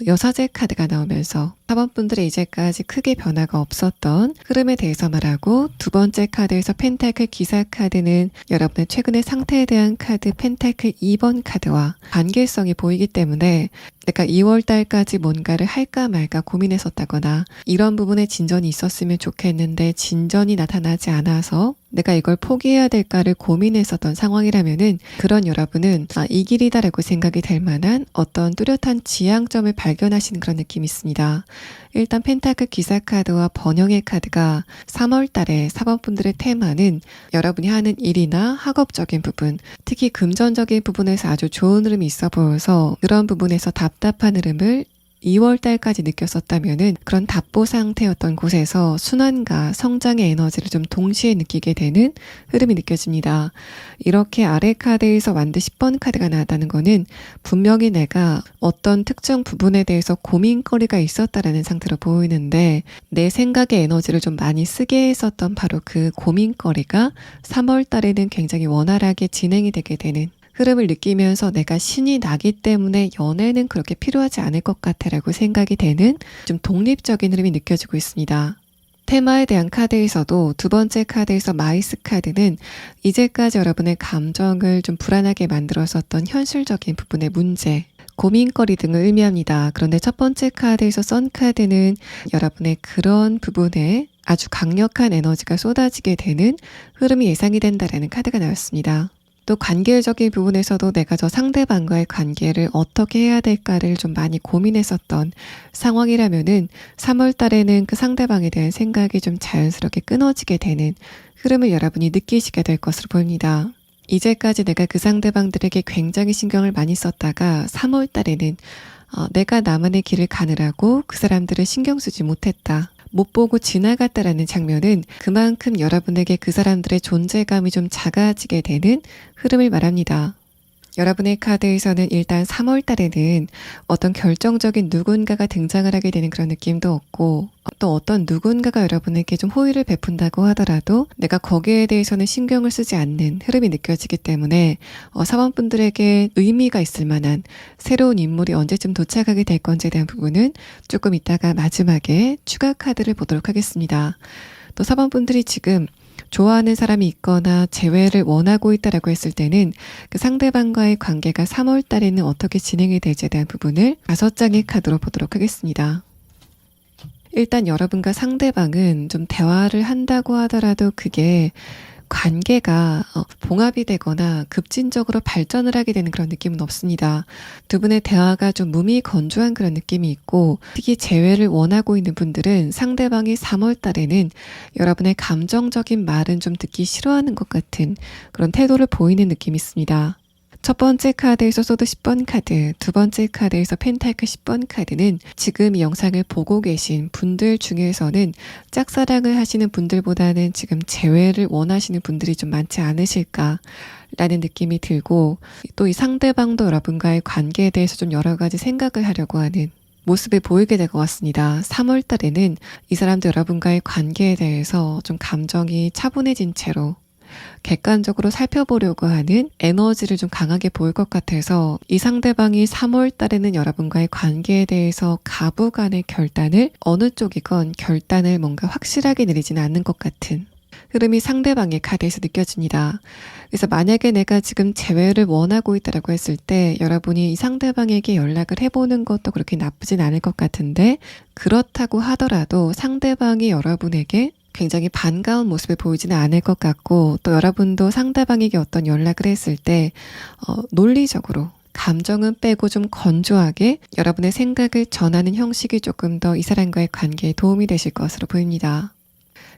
여사제 카드가 나오면서 4번분들의 이제까지 크게 변화가 없었던 흐름에 대해서 말하고 두 번째 카드에서 펜타클 기사 카드는 여러분의 최근의 상태에 대한 카드 펜타클 2번 카드와 관계성이 보이기 때문에 내가 2월 달까지 뭔가를 할까 말까 고민했었다거나 이런 부분에 진전이 있었으면 좋겠는데 진전이 나타나지 않아서 내가 이걸 포기해야 될까를 고민했었던 상황이라면은 그런 여러분은 이 길이다라고 생각이 될 만한 어떤 뚜렷한 지향점을 발견하시는 그런 느낌이 있습니다. 일단 펜타클 기사 카드와 번영의 카드가 3월 달에 4번분들의 테마는 여러분이 하는 일이나 학업적인 부분, 특히 금전적인 부분에서 아주 좋은 흐름이 있어 보여서 그런 부분에서 답답한 흐름을 2월 달까지 느꼈었다면은 그런 답보 상태였던 곳에서 순환과 성장의 에너지를 좀 동시에 느끼게 되는 흐름이 느껴집니다. 이렇게 아래 카드에서 완드 10번 카드가 나왔다는 거는 분명히 내가 어떤 특정 부분에 대해서 고민거리가 있었다라는 상태로 보이는데 내 생각의 에너지를 좀 많이 쓰게 했었던 바로 그 고민거리가 3월 달에는 굉장히 원활하게 진행이 되게 되는 흐름을 느끼면서 내가 신이 나기 때문에 연애는 그렇게 필요하지 않을 것 같아라고 생각이 되는 좀 독립적인 흐름이 느껴지고 있습니다. 테마에 대한 카드에서도 두 번째 카드에서 마이스 카드는 이제까지 여러분의 감정을 좀 불안하게 만들었었던 현실적인 부분의 문제, 고민거리 등을 의미합니다. 그런데 첫 번째 카드에서 선 카드는 여러분의 그런 부분에 아주 강력한 에너지가 쏟아지게 되는 흐름이 예상이 된다라는 카드가 나왔습니다. 또 관계적인 부분에서도 내가 저 상대방과의 관계를 어떻게 해야 될까를 좀 많이 고민했었던 상황이라면은 3월 달에는 그 상대방에 대한 생각이 좀 자연스럽게 끊어지게 되는 흐름을 여러분이 느끼시게 될 것으로 보입니다. 이제까지 내가 그 상대방들에게 굉장히 신경을 많이 썼다가 3월 달에는 내가 나만의 길을 가느라고 그 사람들을 신경 쓰지 못했다. 못 보고 지나갔다라는 장면은 그만큼 여러분에게 그 사람들의 존재감이 좀 작아지게 되는 흐름을 말합니다. 여러분의 카드에서는 일단 3월 달에는 어떤 결정적인 누군가가 등장을 하게 되는 그런 느낌도 없고, 또 어떤 누군가가 여러분에게 좀 호의를 베푼다고 하더라도 내가 거기에 대해서는 신경을 쓰지 않는 흐름이 느껴지기 때문에 사원분들에게 의미가 있을 만한 새로운 인물이 언제쯤 도착하게 될 건지에 대한 부분은 조금 이따가 마지막에 추가 카드를 보도록 하겠습니다. 또 사원분들이 지금 좋아하는 사람이 있거나 재회를 원하고 있다라고 했을 때는 그 상대방과의 관계가 3월 달에는 어떻게 진행이 될지에 대한 부분을 5장의 카드로 보도록 하겠습니다. 일단 여러분과 상대방은 좀 대화를 한다고 하더라도 그게 관계가 봉합이 되거나 급진적으로 발전을 하게 되는 그런 느낌은 없습니다. 두 분의 대화가 좀 무미건조한 그런 느낌이 있고, 특히 재회를 원하고 있는 분들은 상대방이 3월 달에는 여러분의 감정적인 말은 좀 듣기 싫어하는 것 같은 그런 태도를 보이는 느낌이 있습니다. 첫 번째 카드에서 소드 10번 카드, 두 번째 카드에서 펜타클 10번 카드는 지금 이 영상을 보고 계신 분들 중에서는 짝사랑을 하시는 분들보다는 지금 재회를 원하시는 분들이 좀 많지 않으실까 라는 느낌이 들고, 또 이 상대방도 여러분과의 관계에 대해서 좀 여러 가지 생각을 하려고 하는 모습을 보이게 될 것 같습니다. 3월 달에는 이 사람도 여러분과의 관계에 대해서 좀 감정이 차분해진 채로 객관적으로 살펴보려고 하는 에너지를 좀 강하게 보일 것 같아서, 이 상대방이 3월 달에는 여러분과의 관계에 대해서 가부간의 결단을, 어느 쪽이건 결단을 뭔가 확실하게 내리지는 않는 것 같은 흐름이 상대방의 카드에서 느껴집니다. 그래서 만약에 내가 지금 재회를 원하고 있다라고 했을 때 여러분이 이 상대방에게 연락을 해보는 것도 그렇게 나쁘진 않을 것 같은데, 그렇다고 하더라도 상대방이 여러분에게 굉장히 반가운 모습을 보이지는 않을 것 같고, 또 여러분도 상대방에게 어떤 연락을 했을 때 논리적으로 감정은 빼고 좀 건조하게 여러분의 생각을 전하는 형식이 조금 더 이 사람과의 관계에 도움이 되실 것으로 보입니다.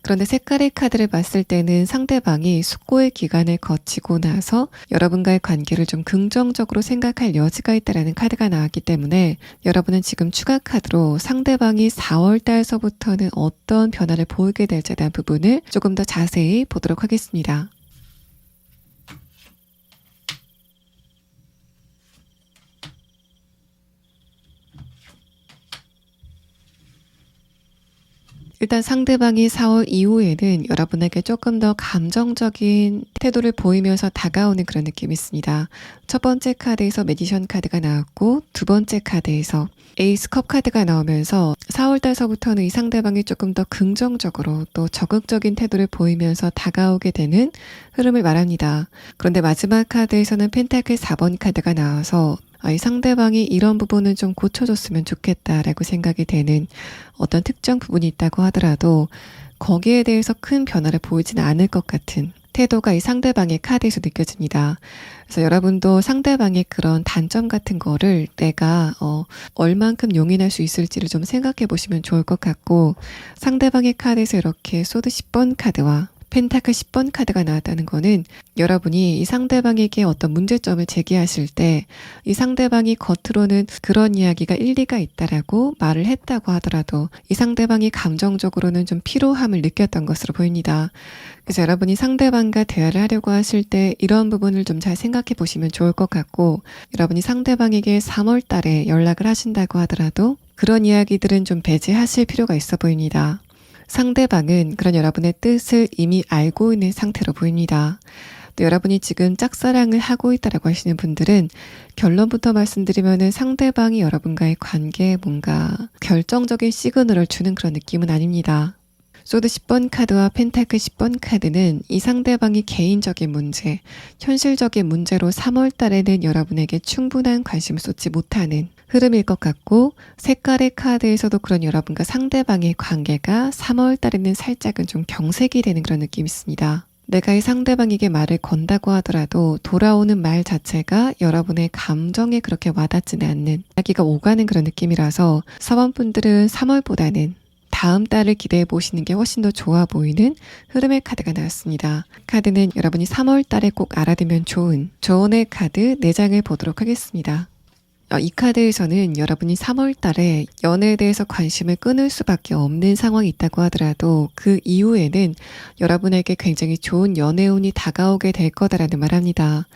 그런데 색깔의 카드를 봤을 때는 상대방이 숙고의 기간을 거치고 나서 여러분과의 관계를 좀 긍정적으로 생각할 여지가 있다라는 카드가 나왔기 때문에, 여러분은 지금 추가 카드로 상대방이 4월 달서부터는 어떤 변화를 보이게 될지에 대한 부분을 조금 더 자세히 보도록 하겠습니다. 일단 상대방이 4월 이후에는 여러분에게 조금 더 감정적인 태도를 보이면서 다가오는 그런 느낌이 있습니다. 첫 번째 카드에서 매지션 카드가 나왔고, 두 번째 카드에서 에이스 컵 카드가 나오면서 4월 달서부터는 이 상대방이 조금 더 긍정적으로 또 적극적인 태도를 보이면서 다가오게 되는 흐름을 말합니다. 그런데 마지막 카드에서는 펜타클 4번 카드가 나와서 이 상대방이 이런 부분은 좀 고쳐줬으면 좋겠다라고 생각이 되는 어떤 특정 부분이 있다고 하더라도 거기에 대해서 큰 변화를 보이지는 않을 것 같은 태도가 이 상대방의 카드에서 느껴집니다. 그래서 여러분도 상대방의 그런 단점 같은 거를 내가 얼만큼 용인할 수 있을지를 좀 생각해 보시면 좋을 것 같고, 상대방의 카드에서 이렇게 소드 10번 카드와 펜타클 10번 카드가 나왔다는 거는 여러분이 이 상대방에게 어떤 문제점을 제기하실 때 이 상대방이 겉으로는 그런 이야기가 일리가 있다라고 말을 했다고 하더라도 이 상대방이 감정적으로는 좀 피로함을 느꼈던 것으로 보입니다. 그래서 여러분이 상대방과 대화를 하려고 하실 때 이런 부분을 좀 잘 생각해 보시면 좋을 것 같고, 여러분이 상대방에게 3월 달에 연락을 하신다고 하더라도 그런 이야기들은 좀 배제하실 필요가 있어 보입니다. 상대방은 그런 여러분의 뜻을 이미 알고 있는 상태로 보입니다. 또 여러분이 지금 짝사랑을 하고 있다라고 하시는 분들은 결론부터 말씀드리면은 상대방이 여러분과의 관계에 뭔가 결정적인 시그널을 주는 그런 느낌은 아닙니다. 소드 10번 카드와 펜타클 10번 카드는 이 상대방이 개인적인 문제, 현실적인 문제로 3월 달에는 여러분에게 충분한 관심을 쏟지 못하는 흐름일 것 같고, 색깔의 카드에서도 그런 여러분과 상대방의 관계가 3월 달에는 살짝은 좀 경색이 되는 그런 느낌이 있습니다. 내가 이 상대방에게 말을 건다고 하더라도 돌아오는 말 자체가 여러분의 감정에 그렇게 와닿지는 않는, 이야기가 오가는 그런 느낌이라서 사원분들은 3월보다는 다음 달을 기대해 보시는 게 훨씬 더 좋아 보이는 흐름의 카드가 나왔습니다. 카드는 여러분이 3월 달에 꼭 알아두면 좋은 조언의 카드 4장을 보도록 하겠습니다. 이 카드에서는 여러분이 3월 달에 연애에 대해서 관심을 끊을 수밖에 없는 상황이 있다고 하더라도 그 이후에는 여러분에게 굉장히 좋은 연애운이 다가오게 될 거다라는 말합니다.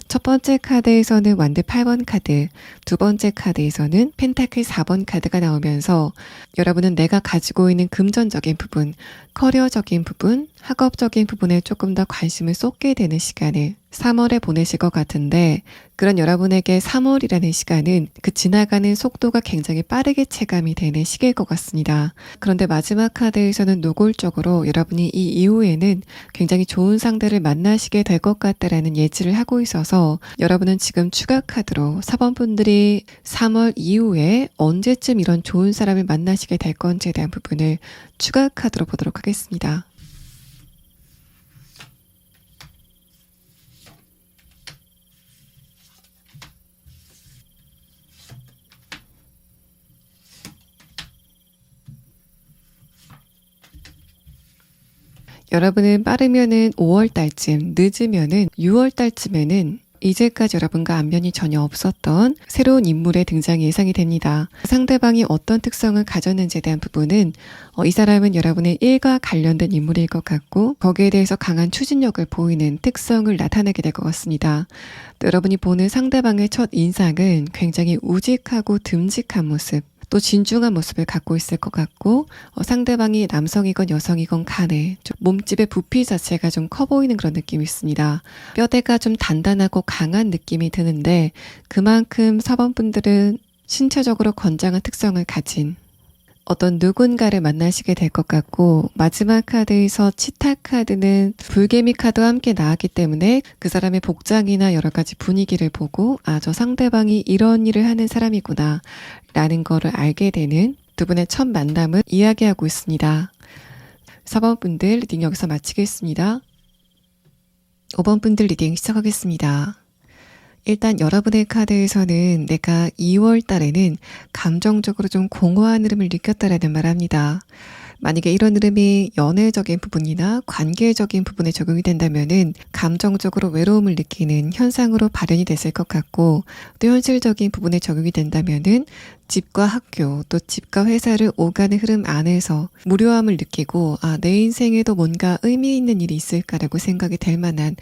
첫 번째 카드에서는 완드 8번 카드, 두 번째 카드에서는 펜타클 4번 카드가 나오면서 여러분은 내가 가지고 있는 금전적인 부분, 커리어적인 부분, 학업적인 부분에 조금 더 관심을 쏟게 되는 시간을 3월에 보내실 것 같은데, 그런 여러분에게 3월이라는 시간은 그 지나가는 속도가 굉장히 빠르게 체감이 되는 시기일 것 같습니다. 그런데 마지막 카드에서는 노골적으로 여러분이 이 이후에는 굉장히 좋은 상대를 만나시게 될 것 같다라는 예지를 하고 있어서 여러분은 지금 추가 카드로 4번 분들이 3월 이후에 언제쯤 이런 좋은 사람을 만나시게 될 건지에 대한 부분을 추가 카드로 보도록 하겠습니다. 여러분은 빠르면은 5월 달쯤, 늦으면은 6월 달쯤에는 이제까지 여러분과 안면이 전혀 없었던 새로운 인물의 등장이 예상이 됩니다. 상대방이 어떤 특성을 가졌는지에 대한 부분은 이 사람은 여러분의 일과 관련된 인물일 것 같고 거기에 대해서 강한 추진력을 보이는 특성을 나타내게 될 것 같습니다. 또 여러분이 보는 상대방의 첫 인상은 굉장히 우직하고 듬직한 모습, 또 진중한 모습을 갖고 있을 것 같고 상대방이 남성이건 여성이건 간에 좀 몸집의 부피 자체가 좀 커 보이는 그런 느낌이 있습니다. 뼈대가 좀 단단하고 강한 느낌이 드는데 그만큼 4번 분들은 신체적으로 건장한 특성을 가진 어떤 누군가를 만나시게 될 것 같고, 마지막 카드에서 치타 카드는 불개미 카드와 함께 나왔기 때문에 그 사람의 복장이나 여러 가지 분위기를 보고 저 상대방이 이런 일을 하는 사람이구나 라는 거를 알게 되는 두 분의 첫 만남을 이야기하고 있습니다. 4번 분들 리딩 여기서 마치겠습니다. 5번 분들 리딩 시작하겠습니다. 일단 여러분의 카드에서는 내가 2월 달에는 감정적으로 좀 공허한 흐름을 느꼈다라는 말합니다. 만약에 이런 흐름이 연애적인 부분이나 관계적인 부분에 적용이 된다면은 감정적으로 외로움을 느끼는 현상으로 발현이 됐을 것 같고, 또 현실적인 부분에 적용이 된다면은 집과 학교, 또 집과 회사를 오가는 흐름 안에서 무료함을 느끼고 내 인생에도 뭔가 의미 있는 일이 있을까라고 생각이 될 만한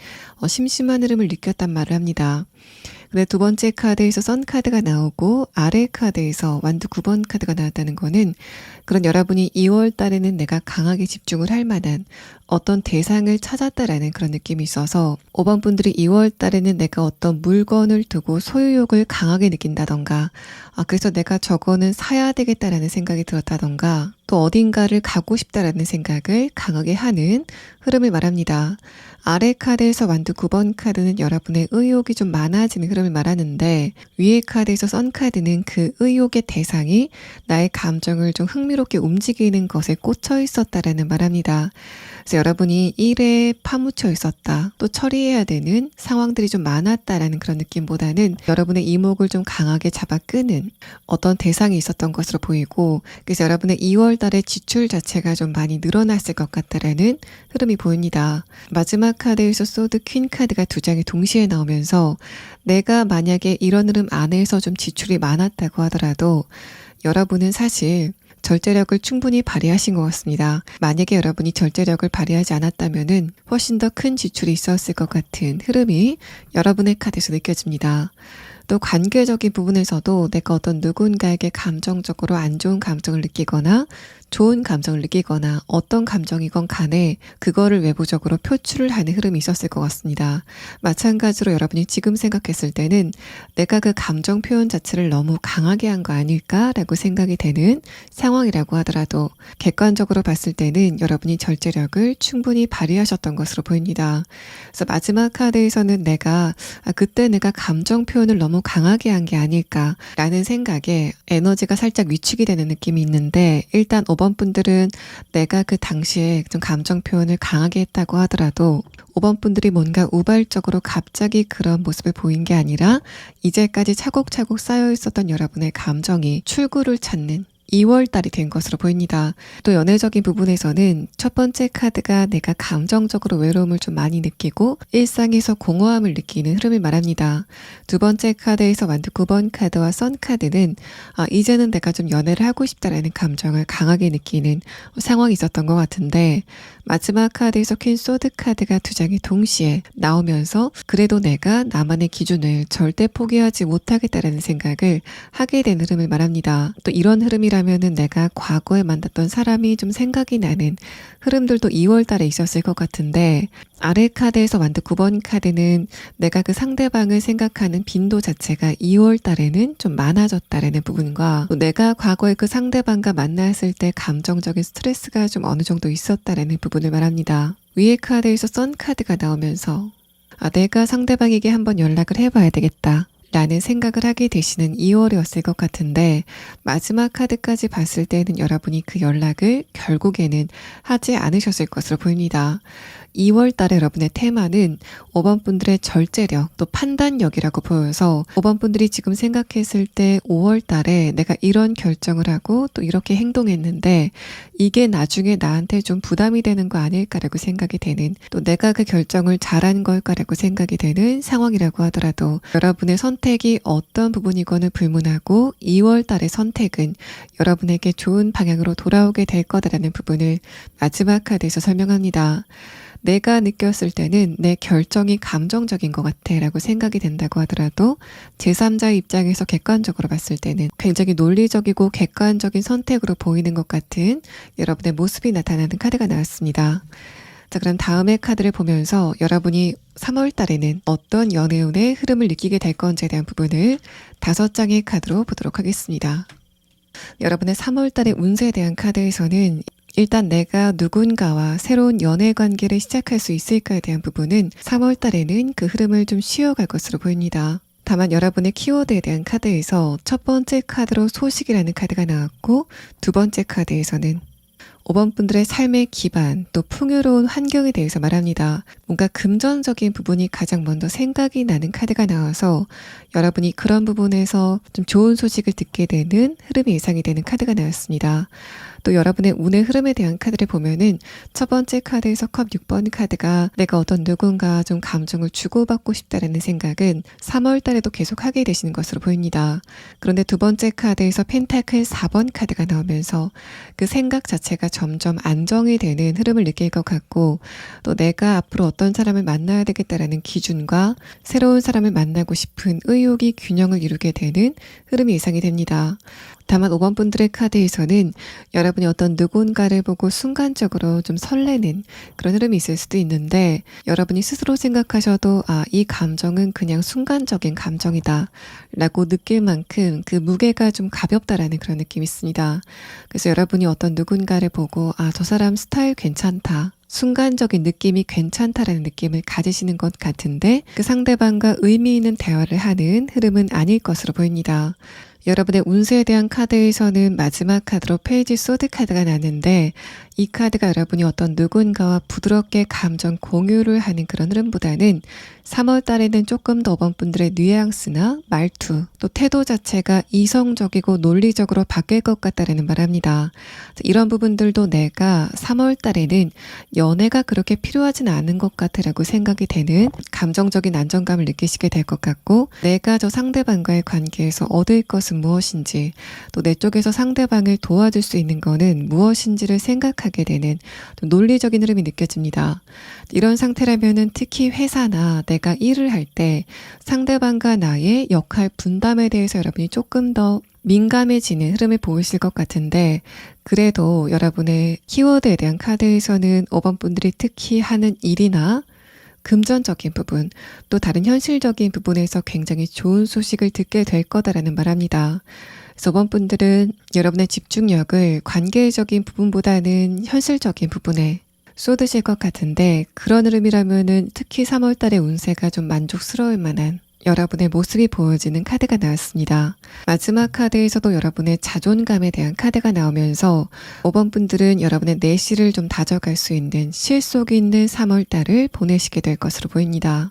심심한 흐름을 느꼈단 말을 합니다. 근데 두 번째 카드에서 선 카드가 나오고 아래 카드에서 완두 9번 카드가 나왔다는 거는 그런 여러분이 2월 달에는 내가 강하게 집중을 할 만한 어떤 대상을 찾았다라는 그런 느낌이 있어서 5번 분들이 2월 달에는 내가 어떤 물건을 두고 소유욕을 강하게 느낀다던가 그래서 내가 저거는 사야 되겠다라는 생각이 들었다던가 또 어딘가를 가고 싶다라는 생각을 강하게 하는 흐름을 말합니다. 아래 카드에서 완두 9번 카드는 여러분의 의욕이 좀 많아지는 흐름을 말하는데 위에 카드에서 선 카드는 그 의욕의 대상이 나의 감정을 좀 흥미롭게 움직이는 것에 꽂혀 있었다라는 말합니다. 그래서 여러분이 일에 파묻혀 있었다, 또 처리해야 되는 상황들이 좀 많았다라는 그런 느낌보다는 여러분의 이목을 좀 강하게 잡아 끄는 어떤 대상이 있었던 것으로 보이고, 그래서 여러분의 2월 달의 지출 자체가 좀 많이 늘어났을 것 같다라는 흐름이 보입니다. 마지막 카드에서 소드 퀸 카드가 두 장이 동시에 나오면서 내가 만약에 이런 흐름 안에서 좀 지출이 많았다고 하더라도 여러분은 사실 절제력을 충분히 발휘하신 것 같습니다. 만약에 여러분이 절제력을 발휘하지 않았다면은 훨씬 더 큰 지출이 있었을 것 같은 흐름이 여러분의 카드에서 느껴집니다. 또 관계적인 부분에서도 내가 어떤 누군가에게 감정적으로 안 좋은 감정을 느끼거나 좋은 감정을 느끼거나 어떤 감정이건 간에 그거를 외부적으로 표출을 하는 흐름이 있었을 것 같습니다. 마찬가지로 여러분이 지금 생각했을 때는 내가 그 감정 표현 자체를 너무 강하게 한 거 아닐까라고 생각이 되는 상황이라고 하더라도 객관적으로 봤을 때는 여러분이 절제력을 충분히 발휘하셨던 것으로 보입니다. 그래서 마지막 카드에서는 내가 그때 내가 감정 표현을 너무 강하게 한 게 아닐까라는 생각에 에너지가 살짝 위축이 되는 느낌이 있는데, 일단 5번 분들은 내가 그 당시에 좀 감정 표현을 강하게 했다고 하더라도 5번 분들이 뭔가 우발적으로 갑자기 그런 모습을 보인 게 아니라 이제까지 차곡차곡 쌓여 있었던 여러분의 감정이 출구를 찾는 2월 달이 된 것으로 보입니다. 또 연애적인 부분에서는 첫 번째 카드가 내가 감정적으로 외로움을 좀 많이 느끼고 일상에서 공허함을 느끼는 흐름을 말합니다. 두 번째 카드에서 만든 9번 카드와 선 카드는 이제는 내가 좀 연애를 하고 싶다라는 감정을 강하게 느끼는 상황이 있었던 것 같은데, 마지막 카드에서 퀸 소드 카드가 두 장이 동시에 나오면서 그래도 내가 나만의 기준을 절대 포기하지 못하겠다라는 생각을 하게 된 흐름을 말합니다. 또 이런 흐름이라면은 내가 과거에 만났던 사람이 좀 생각이 나는 흐름들도 2월 달에 있었을 것 같은데, 아래 카드에서 만든 9번 카드는 내가 그 상대방을 생각하는 빈도 자체가 2월 달에는 좀 많아졌다라는 부분과, 또 내가 과거에 그 상대방과 만났을 때 감정적인 스트레스가 좀 어느 정도 있었다라는 부분을 말합니다. 위에 카드에서 선 카드가 나오면서 내가 상대방에게 한번 연락을 해봐야 되겠다 라는 생각을 하게 되시는 2월이었을 것 같은데, 마지막 카드까지 봤을 때는 여러분이 그 연락을 결국에는 하지 않으셨을 것으로 보입니다. 2월 달에 여러분의 테마는 5번 분들의 절제력, 또 판단력이라고 보여서 5번 분들이 지금 생각했을 때 5월 달에 내가 이런 결정을 하고 또 이렇게 행동했는데 이게 나중에 나한테 좀 부담이 되는 거 아닐까라고 생각이 되는, 또 내가 그 결정을 잘한 걸까라고 생각이 되는 상황이라고 하더라도 여러분의 선택이 어떤 부분이건을 불문하고 2월 달의 선택은 여러분에게 좋은 방향으로 돌아오게 될 거다라는 부분을 마지막 카드에서 설명합니다. 내가 느꼈을 때는 내 결정이 감정적인 것 같아 라고 생각이 된다고 하더라도 제3자의 입장에서 객관적으로 봤을 때는 굉장히 논리적이고 객관적인 선택으로 보이는 것 같은 여러분의 모습이 나타나는 카드가 나왔습니다. 자, 그럼 다음의 카드를 보면서 여러분이 3월 달에는 어떤 연애운의 흐름을 느끼게 될 건지에 대한 부분을 5장의 카드로 보도록 하겠습니다. 여러분의 3월 달의 운세에 대한 카드에서는 일단 내가 누군가와 새로운 연애 관계를 시작할 수 있을까에 대한 부분은 3월 달에는 그 흐름을 좀 쉬어갈 것으로 보입니다. 다만 여러분의 키워드에 대한 카드에서 첫 번째 카드로 소식이라는 카드가 나왔고, 두 번째 카드에서는 5번 분들의 삶의 기반, 또 풍요로운 환경에 대해서 말합니다. 뭔가 금전적인 부분이 가장 먼저 생각이 나는 카드가 나와서 여러분이 그런 부분에서 좀 좋은 소식을 듣게 되는 흐름이 예상이 되는 카드가 나왔습니다. 또 여러분의 운의 흐름에 대한 카드를 보면은 첫 번째 카드에서 컵 6번 카드가 내가 어떤 누군가 좀 감정을 주고받고 싶다라는 생각은 3월 달에도 계속 하게 되시는 것으로 보입니다. 그런데 두 번째 카드에서 펜타클 4번 카드가 나오면서 그 생각 자체가 점점 안정이 되는 흐름을 느낄 것 같고, 또 내가 앞으로 어떤 사람을 만나야 되겠다라는 기준과 새로운 사람을 만나고 싶은 의욕이 균형을 이루게 되는 흐름이 예상이 됩니다. 다만 5번 분들의 카드에서는 여러분이 어떤 누군가를 보고 순간적으로 좀 설레는 그런 흐름이 있을 수도 있는데, 여러분이 스스로 생각하셔도 이 감정은 그냥 순간적인 감정이다 라고 느낄 만큼 그 무게가 좀 가볍다라는 그런 느낌이 있습니다. 그래서 여러분이 어떤 누군가를 보고 저 사람 스타일 괜찮다, 순간적인 느낌이 괜찮다라는 느낌을 가지시는 것 같은데 그 상대방과 의미 있는 대화를 하는 흐름은 아닐 것으로 보입니다. 여러분의 운세에 대한 카드에서는 마지막 카드로 페이지 소드 카드가 나는데, 이 카드가 여러분이 어떤 누군가와 부드럽게 감정 공유를 하는 그런 흐름보다는 3월 달에는 조금 더 5번 분들의 뉘앙스나 말투, 또 태도 자체가 이성적이고 논리적으로 바뀔 것 같다는 말합니다. 이런 부분들도 내가 3월 달에는 연애가 그렇게 필요하진 않은 것 같으라고 생각이 되는 감정적인 안정감을 느끼시게 될 것 같고, 내가 저 상대방과의 관계에서 얻을 것은 무엇인지, 또 내 쪽에서 상대방을 도와줄 수 있는 거는 무엇인지를 생각하게 되는 논리적인 흐름이 느껴집니다. 이런 상태라면은 특히 회사나 내가 일을 할 때 상대방과 나의 역할 분담에 대해서 여러분이 조금 더 민감해지는 흐름을 보이실 것 같은데, 그래도 여러분의 키워드에 대한 카드에서는 5번 분들이 특히 하는 일이나 금전적인 부분, 또 다른 현실적인 부분에서 굉장히 좋은 소식을 듣게 될 거다라는 말합니다. 그래서 5번 분들은 여러분의 집중력을 관계적인 부분보다는 현실적인 부분에 쏟으실 것 같은데, 그런 흐름이라면은 특히 3월 달의 운세가 좀 만족스러울 만한 여러분의 모습이 보여지는 카드가 나왔습니다. 마지막 카드에서도 여러분의 자존감에 대한 카드가 나오면서 5번 분들은 여러분의 내실을 좀 다져갈 수 있는 실속 있는 3월 달을 보내시게 될 것으로 보입니다.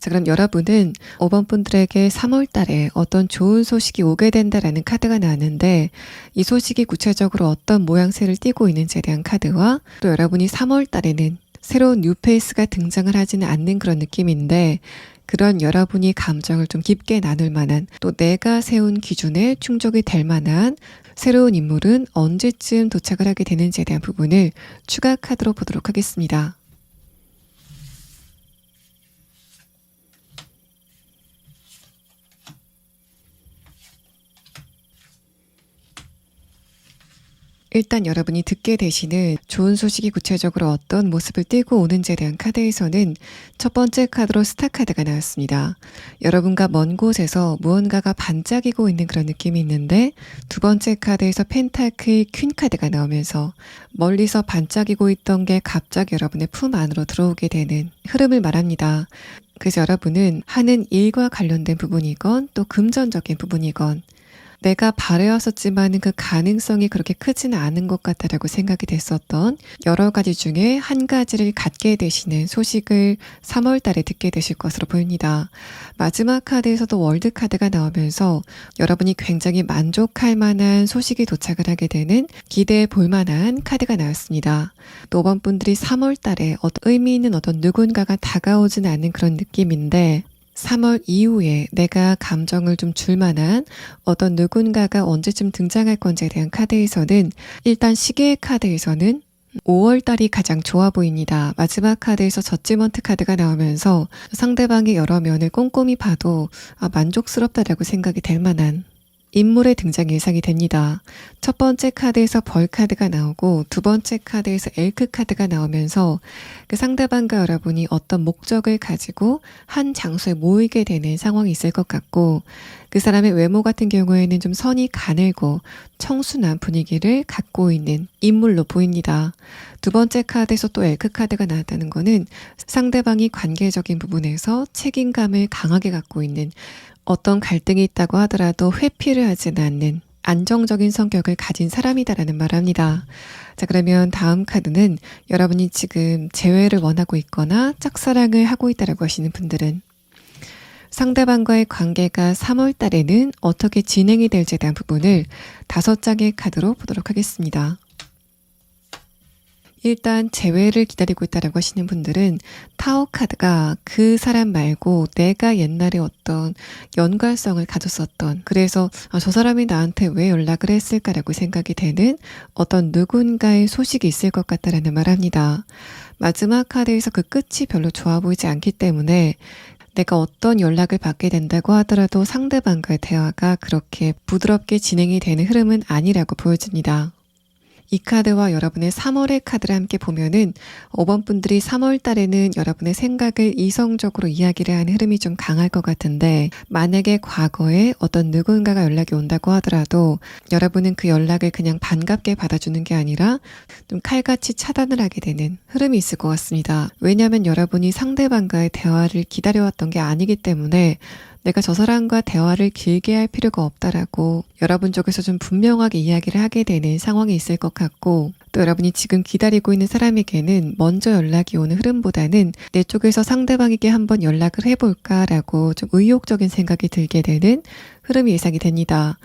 자, 그럼 여러분은 5번 분들에게 3월 달에 어떤 좋은 소식이 오게 된다라는 카드가 나왔는데 이 소식이 구체적으로 어떤 모양새를 띠고 있는지에 대한 카드와 또 여러분이 3월 달에는 새로운 뉴페이스가 등장을 하지는 않는 그런 느낌인데 그런 여러분이 감정을 좀 깊게 나눌 만한 또 내가 세운 기준에 충족이 될 만한 새로운 인물은 언제쯤 도착을 하게 되는지에 대한 부분을 추가 카드로 보도록 하겠습니다. 일단 여러분이 듣게 되시는 좋은 소식이 구체적으로 어떤 모습을 띠고 오는지에 대한 카드에서는 첫 번째 카드로 스타 카드가 나왔습니다. 여러분과 먼 곳에서 무언가가 반짝이고 있는 그런 느낌이 있는데 두 번째 카드에서 펜타클 퀸 카드가 나오면서 멀리서 반짝이고 있던 게 갑자기 여러분의 품 안으로 들어오게 되는 흐름을 말합니다. 그래서 여러분은 하는 일과 관련된 부분이건 또 금전적인 부분이건 내가 바래왔었지만 그 가능성이 그렇게 크지는 않은 것 같다라고 생각이 됐었던 여러 가지 중에 한 가지를 갖게 되시는 소식을 3월 달에 듣게 되실 것으로 보입니다. 마지막 카드에서도 월드 카드가 나오면서 여러분이 굉장히 만족할 만한 소식이 도착을 하게 되는 기대해 볼 만한 카드가 나왔습니다. 또 5번 분들이 3월 달에 의미 있는 어떤 누군가가 다가오지는 않는 그런 느낌인데 3월 이후에 내가 감정을 좀 줄 만한 어떤 누군가가 언제쯤 등장할 건지에 대한 카드에서는 일단 시계의 카드에서는 5월 달이 가장 좋아 보입니다. 마지막 카드에서 저지먼트 카드가 나오면서 상대방의 여러 면을 꼼꼼히 봐도 만족스럽다라고 생각이 될 만한 인물의 등장 예상이 됩니다. 첫 번째 카드에서 벌 카드가 나오고 두 번째 카드에서 엘크 카드가 나오면서 그 상대방과 여러분이 어떤 목적을 가지고 한 장소에 모이게 되는 상황이 있을 것 같고 그 사람의 외모 같은 경우에는 좀 선이 가늘고 청순한 분위기를 갖고 있는 인물로 보입니다. 두 번째 카드에서 또 엘크 카드가 나왔다는 거는 상대방이 관계적인 부분에서 책임감을 강하게 갖고 있는 어떤 갈등이 있다고 하더라도 회피를 하지는 않는 안정적인 성격을 가진 사람이다라는 말을 합니다. 자, 그러면 다음 카드는 여러분이 지금 재회를 원하고 있거나 짝사랑을 하고 있다라고 하시는 분들은 상대방과의 관계가 3월 달에는 어떻게 진행이 될지에 대한 부분을 5장의 카드로 보도록 하겠습니다. 일단 재회를 기다리고 있다라고 하시는 분들은 타워 카드가 그 사람 말고 내가 옛날에 어떤 연관성을 가졌었던 그래서 저 사람이 나한테 왜 연락을 했을까라고 생각이 되는 어떤 누군가의 소식이 있을 것 같다라는 말합니다. 마지막 카드에서 그 끝이 별로 좋아 보이지 않기 때문에 내가 어떤 연락을 받게 된다고 하더라도 상대방과의 대화가 그렇게 부드럽게 진행이 되는 흐름은 아니라고 보여집니다. 이 카드와 여러분의 3월의 카드를 함께 보면은 5번 분들이 3월 달에는 여러분의 생각을 이성적으로 이야기를 하는 흐름이 좀 강할 것 같은데 만약에 과거에 어떤 누군가가 연락이 온다고 하더라도 여러분은 그 연락을 그냥 반갑게 받아주는 게 아니라 좀 칼같이 차단을 하게 되는 흐름이 있을 것 같습니다. 왜냐하면 여러분이 상대방과의 대화를 기다려왔던 게 아니기 때문에 내가 저 사람과 대화를 길게 할 필요가 없다라고 여러분 쪽에서 좀 분명하게 이야기를 하게 되는 상황이 있을 것 같고 또 여러분이 지금 기다리고 있는 사람에게는 먼저 연락이 오는 흐름보다는 내 쪽에서 상대방에게 한번 연락을 해볼까라고 좀 의욕적인 생각이 들게 되는 흐름이 예상이 됩니다.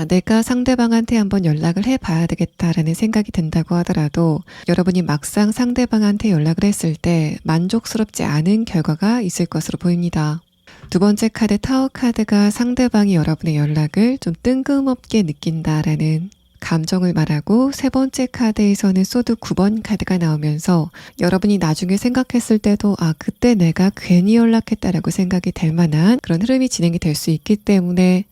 내가 상대방한테 한번 연락을 해봐야 되겠다라는 생각이 든다고 하더라도 여러분이 막상 상대방한테 연락을 했을 때 만족스럽지 않은 결과가 있을 것으로 보입니다. 두 번째 카드 타워 카드가 상대방이 여러분의 연락을 좀 뜬금없게 느낀다라는 감정을 말하고 세 번째 카드에서는 소드 9번 카드가 나오면서 여러분이 나중에 생각했을 때도 그때 내가 괜히 연락했다라고 생각이 될 만한 그런 흐름이 진행이 될 수 있기 때문에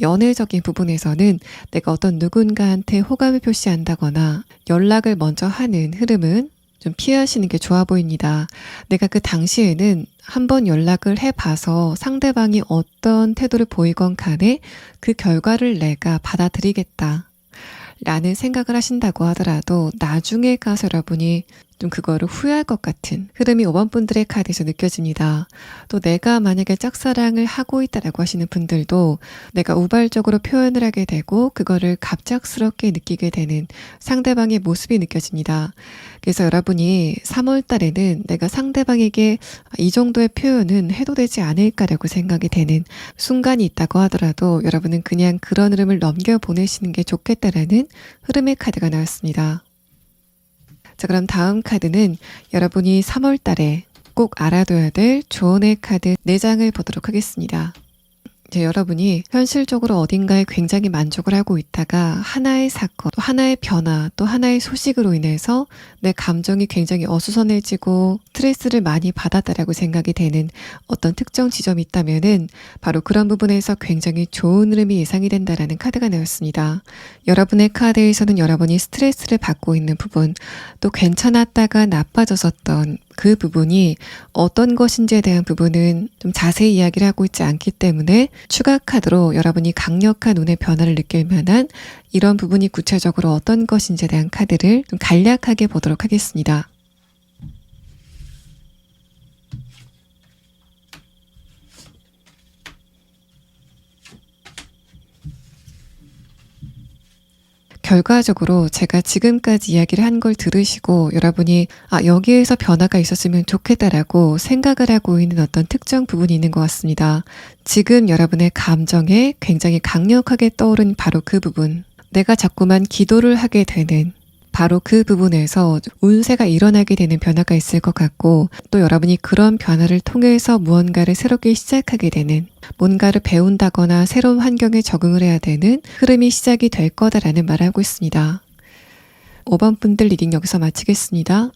연애적인 부분에서는 내가 어떤 누군가한테 호감을 표시한다거나 연락을 먼저 하는 흐름은 좀 피하시는 게 좋아 보입니다. 내가 그 당시에는 한번 연락을 해봐서 상대방이 어떤 태도를 보이건 간에 그 결과를 내가 받아들이겠다 라는 생각을 하신다고 하더라도 나중에 가서 여러분이 좀 그거를 후회할 것 같은 흐름이 5번 분들의 카드에서 느껴집니다. 또 내가 만약에 짝사랑을 하고 있다라고 하시는 분들도 내가 우발적으로 표현을 하게 되고 그거를 갑작스럽게 느끼게 되는 상대방의 모습이 느껴집니다. 그래서 여러분이 3월 달에는 내가 상대방에게 이 정도의 표현은 해도 되지 않을까라고 생각이 되는 순간이 있다고 하더라도 여러분은 그냥 그런 흐름을 넘겨보내시는 게 좋겠다라는 흐름의 카드가 나왔습니다. 자, 그럼 다음 카드는 여러분이 3월 달에 꼭 알아둬야 될 조언의 카드 4장을 보도록 하겠습니다. 이제 여러분이 현실적으로 어딘가에 굉장히 만족을 하고 있다가 하나의 사건, 또 하나의 변화, 또 하나의 소식으로 인해서 내 감정이 굉장히 어수선해지고 스트레스를 많이 받았다라고 생각이 되는 어떤 특정 지점이 있다면은 바로 그런 부분에서 굉장히 좋은 흐름이 예상이 된다라는 카드가 나왔습니다. 여러분의 카드에서는 여러분이 스트레스를 받고 있는 부분, 또 괜찮았다가 나빠졌었던 그 부분이 어떤 것인지에 대한 부분은 좀 자세히 이야기를 하고 있지 않기 때문에 추가 카드로 여러분이 강력한 운의 변화를 느낄 만한 이런 부분이 구체적으로 어떤 것인지에 대한 카드를 좀 간략하게 보도록 하겠습니다. 결과적으로 제가 지금까지 이야기를 한 걸 들으시고 여러분이 여기에서 변화가 있었으면 좋겠다라고 생각을 하고 있는 어떤 특정 부분이 있는 것 같습니다. 지금 여러분의 감정에 굉장히 강력하게 떠오른 바로 그 부분, 내가 자꾸만 기도를 하게 되는 바로 그 부분에서 운세가 일어나게 되는 변화가 있을 것 같고, 또 여러분이 그런 변화를 통해서 무언가를 새롭게 시작하게 되는, 뭔가를 배운다거나 새로운 환경에 적응을 해야 되는 흐름이 시작이 될 거다라는 말을 하고 있습니다. 5번 분들 리딩 여기서 마치겠습니다.